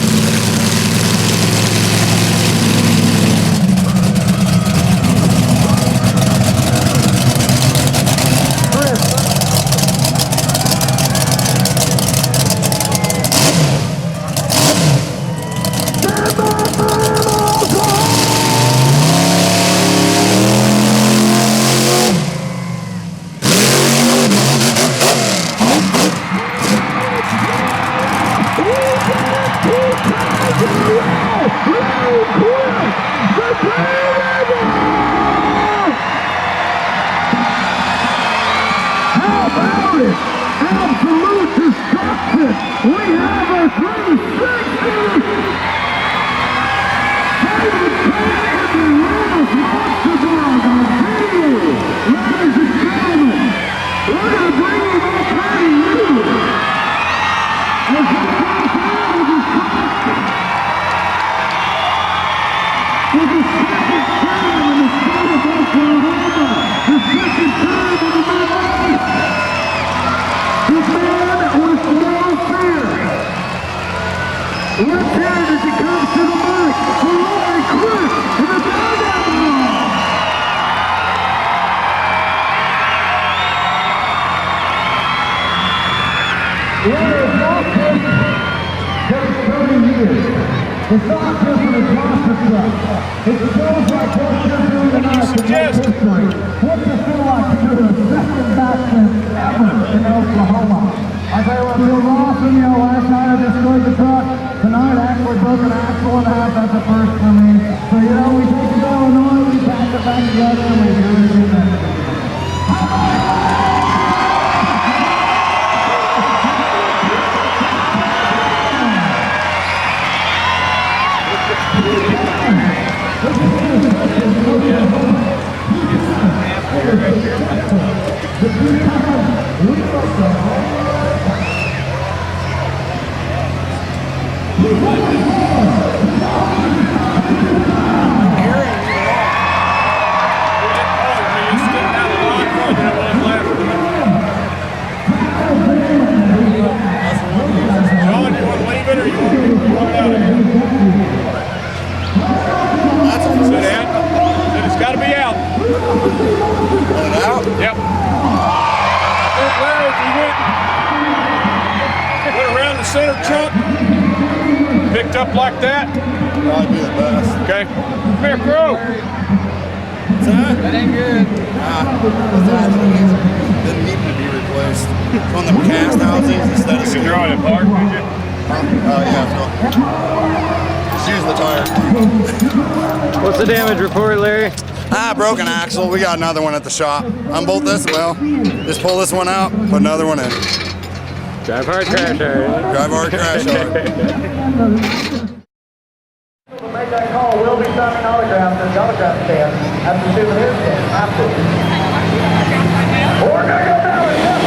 It's not just an exhaustive truck. It feels like what you're doing tonight to make history. What's it feel like to do the second backflip ever in Oklahoma? I tell you what, it feels awesome. You know, last night I destroyed the truck. Tonight I actually broke an axle and a half. That's a first for me. So, you know, we take it to Illinois, we pack it back together, and we do it again. Up like that? Probably be the best. Okay. Come here, crew. What's that? That ain't good. Didn't need to be replaced. It's on the cast housings instead of You can draw it apart, did you? Oh, yeah. Just use the tire. What's the damage report, Larry? Broken axle. We got another one at the shop. Unbolt this, well, just pull this one out, put another one in. Drive hard, crash hard. Drive hard, crash hard. Make that call will be signing autographs at the autograph stand at the souvenir stand after. We're going to go down and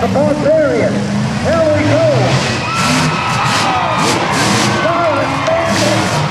the Barbarian. Here we go. Scarlet Bandit.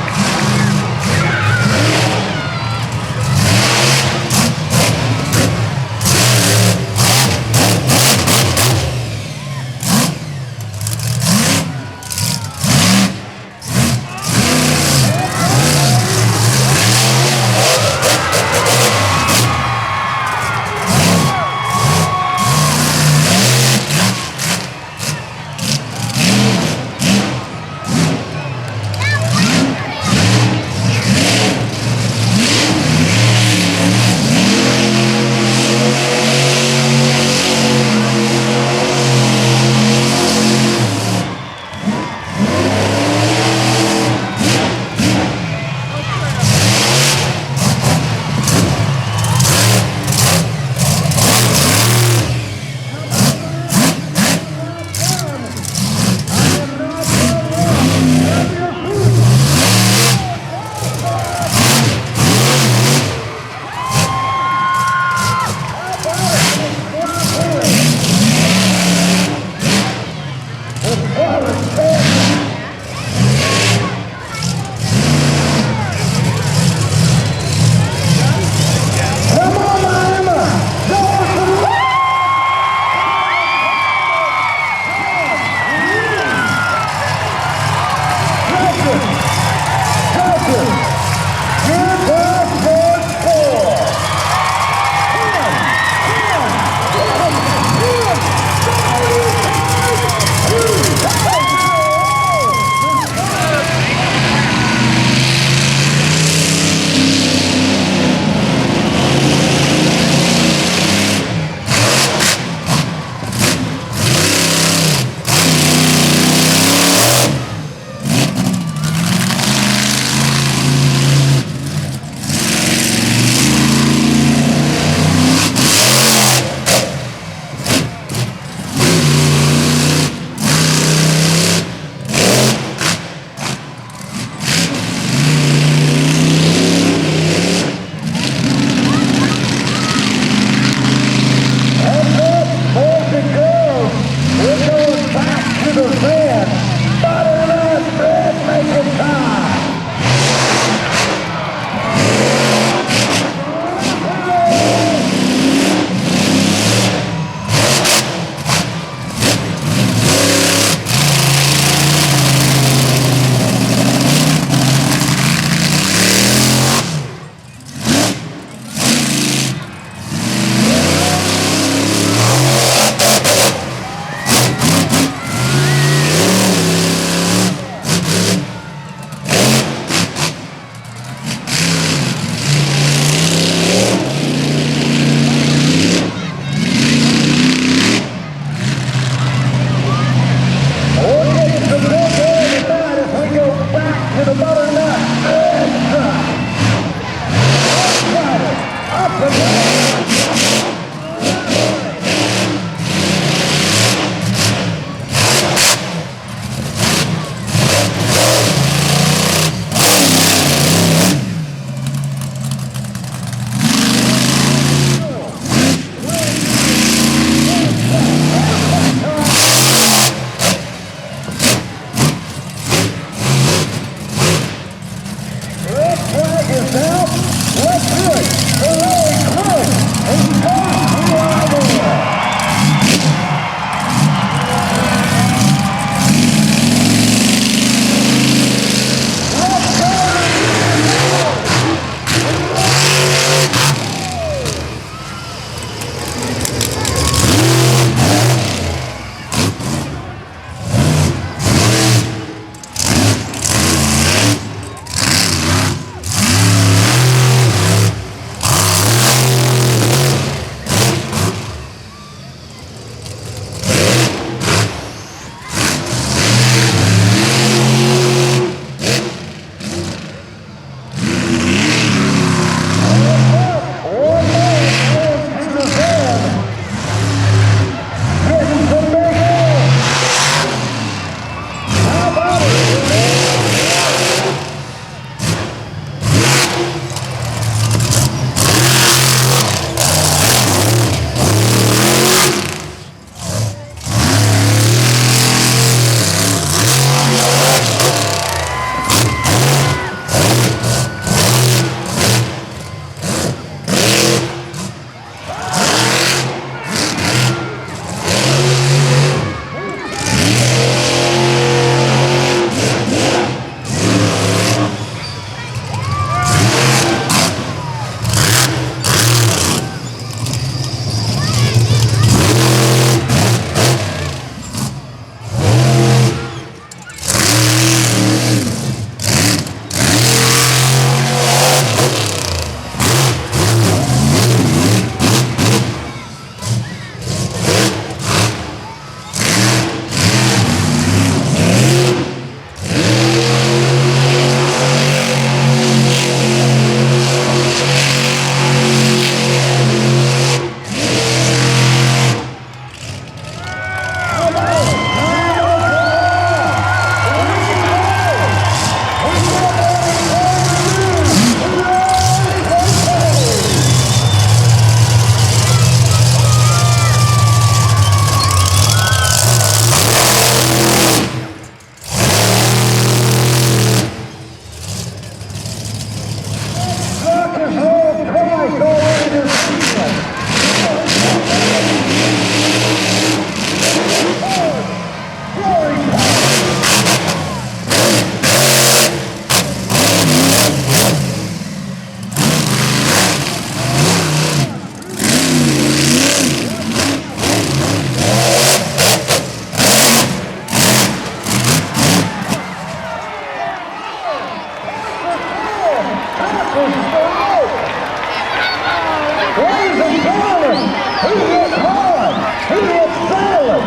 He hit hard. He hit solid.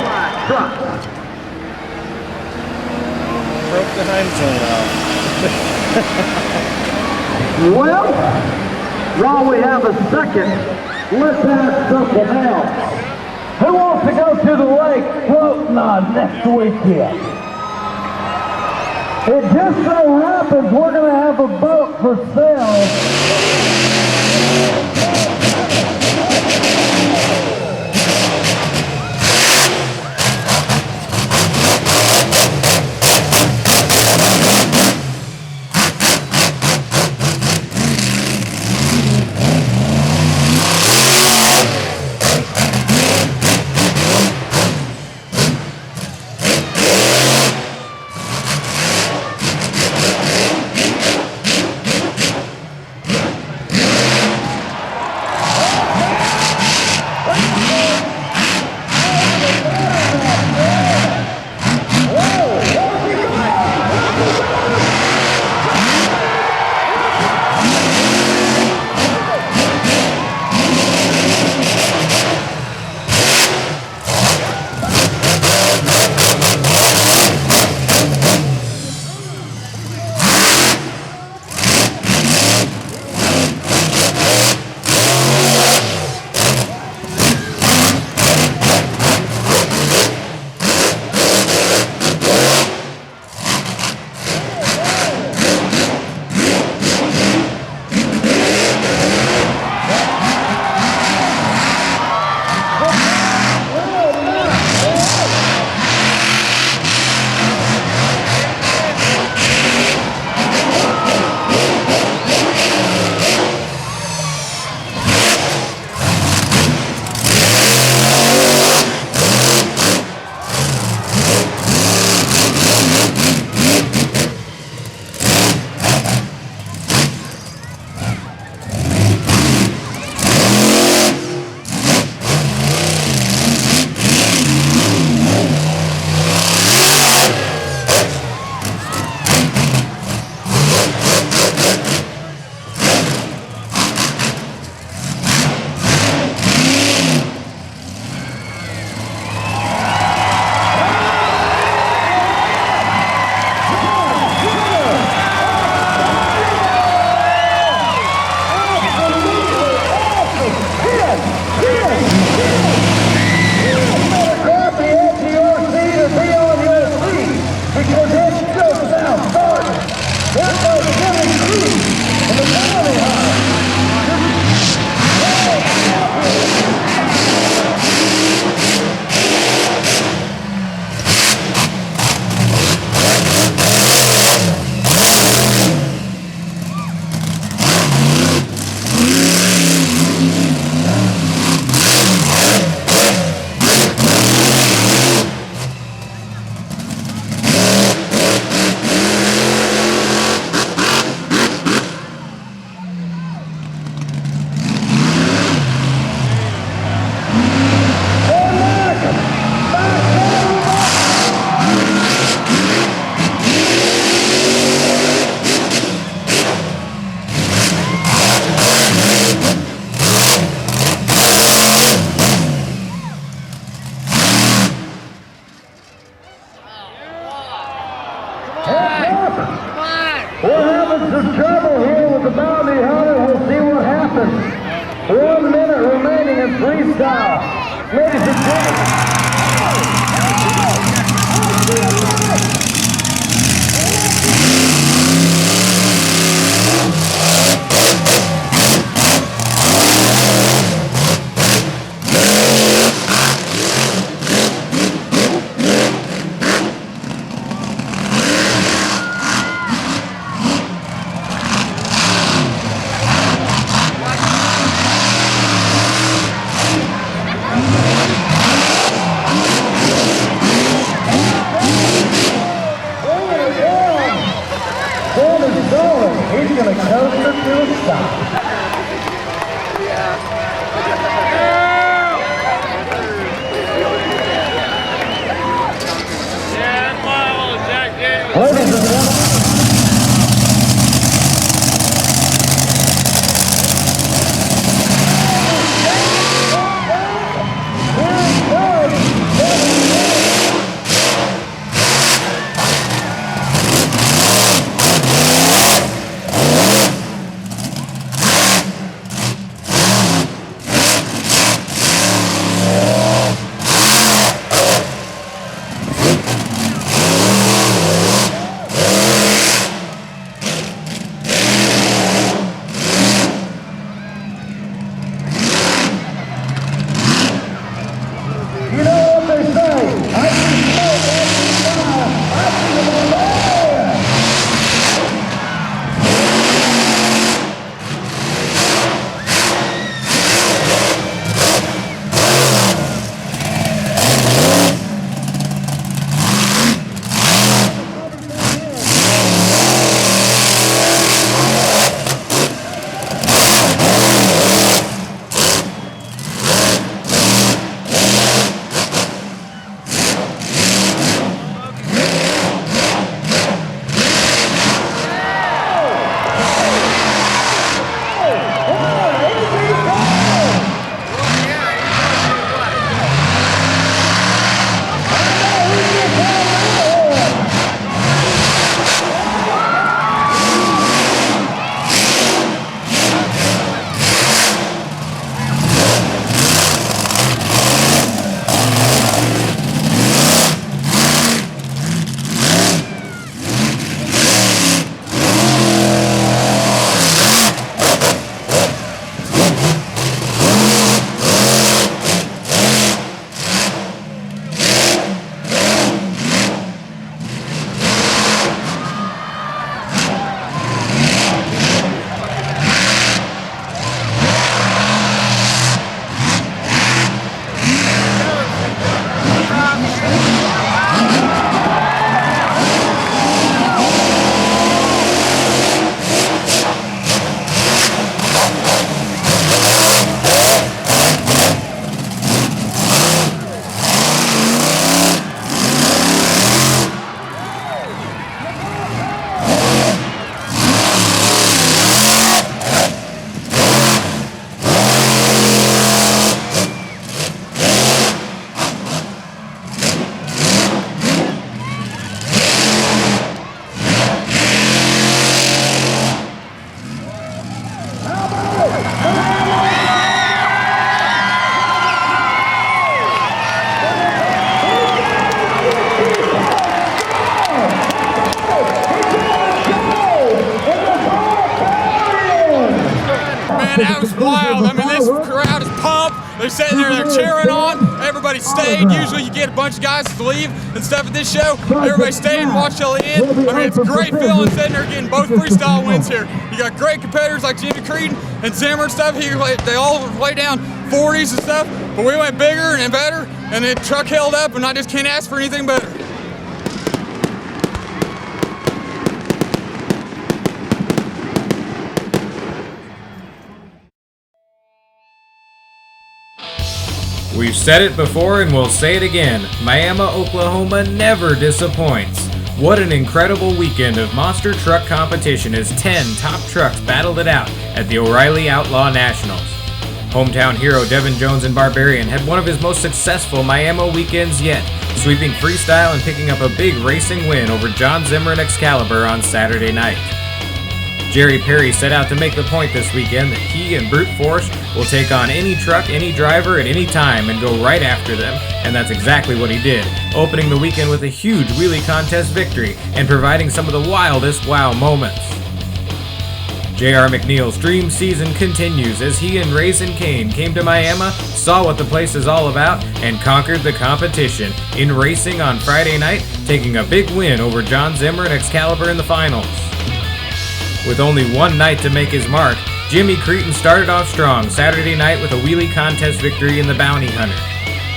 Truck. Broke the hind chain out. Well, while we have a second, let's ask something else. Who wants to go to the lake floating on next weekend? It just so happens we're going to have a boat for sale. We're having some trouble here with the bounty hunter. We'll see what happens. 1 minute remaining in freestyle. Ladies and he's going to coast her to a stop. Ladies and gentlemen. They're sitting there, they're cheering on. Everybody stayed. Usually you get a bunch of guys to leave and stuff at this show. Everybody stayed and watched till the end. I mean, it's a great feeling sitting there getting both freestyle wins here. You got great competitors like Jimmy Creten and Zimmer and stuff. They all lay down 40s and stuff, but we went bigger and better, and the truck held up, and I just can't ask for anything better. We've said it before and we'll say it again. Miami, Oklahoma never disappoints. What an incredible weekend of monster truck competition as 10 top trucks battled it out at the O'Reilly Outlaw Nationals. Hometown hero Devin Jones and Barbarian had one of his most successful Miami weekends yet, sweeping freestyle and picking up a big racing win over John Zimmer and Excalibur on Saturday night. Jerry Perry set out to make the point this weekend that he and Brute Force will take on any truck, any driver at any time and go right after them, and that's exactly what he did, opening the weekend with a huge wheelie contest victory and providing some of the wildest wow moments. J.R. McNeil's dream season continues as he and Raisin Kane came to Miami, saw what the place is all about, and conquered the competition in racing on Friday night, taking a big win over John Zimmer and Excalibur in the finals. With only one night to make his mark, Jimmy Creten started off strong Saturday night with a wheelie contest victory in the Bounty Hunter.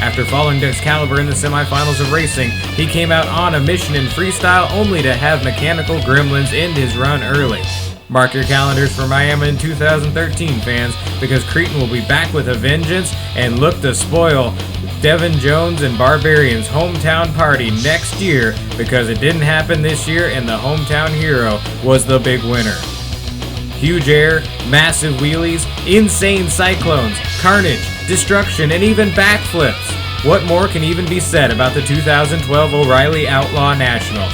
After falling to Excalibur in the semifinals of racing, he came out on a mission in freestyle only to have Mechanical Gremlins end his run early. Mark your calendars for Miami in 2013, fans, because Creten will be back with a vengeance and look to spoil Devin Jones and Barbarian's hometown party next year, because it didn't happen this year and the hometown hero was the big winner. Huge air, massive wheelies, insane cyclones, carnage, destruction, and even backflips. What more can even be said about the 2012 O'Reilly Outlaw Nationals?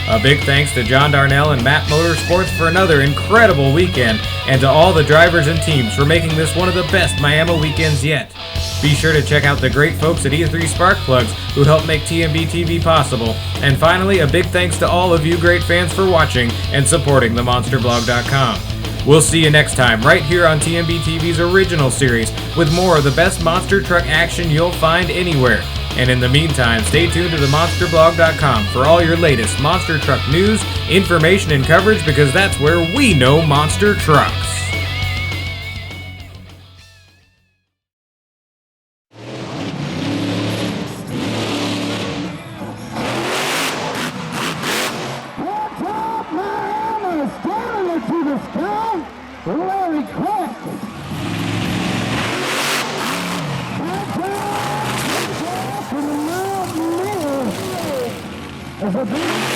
A big thanks to John Darnell and Matt Motorsports for another incredible weekend, and to all the drivers and teams for making this one of the best Miami weekends yet. Be sure to check out the great folks at E3 Spark Plugs who helped make TMB TV possible. And finally, a big thanks to all of you great fans for watching and supporting TheMonsterBlog.com. We'll see you next time right here on TMB TV's Original Series with more of the best monster truck action you'll find anywhere. And in the meantime, stay tuned to TheMonsterBlog.com for all your latest monster truck news, information, and coverage, because that's where we know monster trucks. As a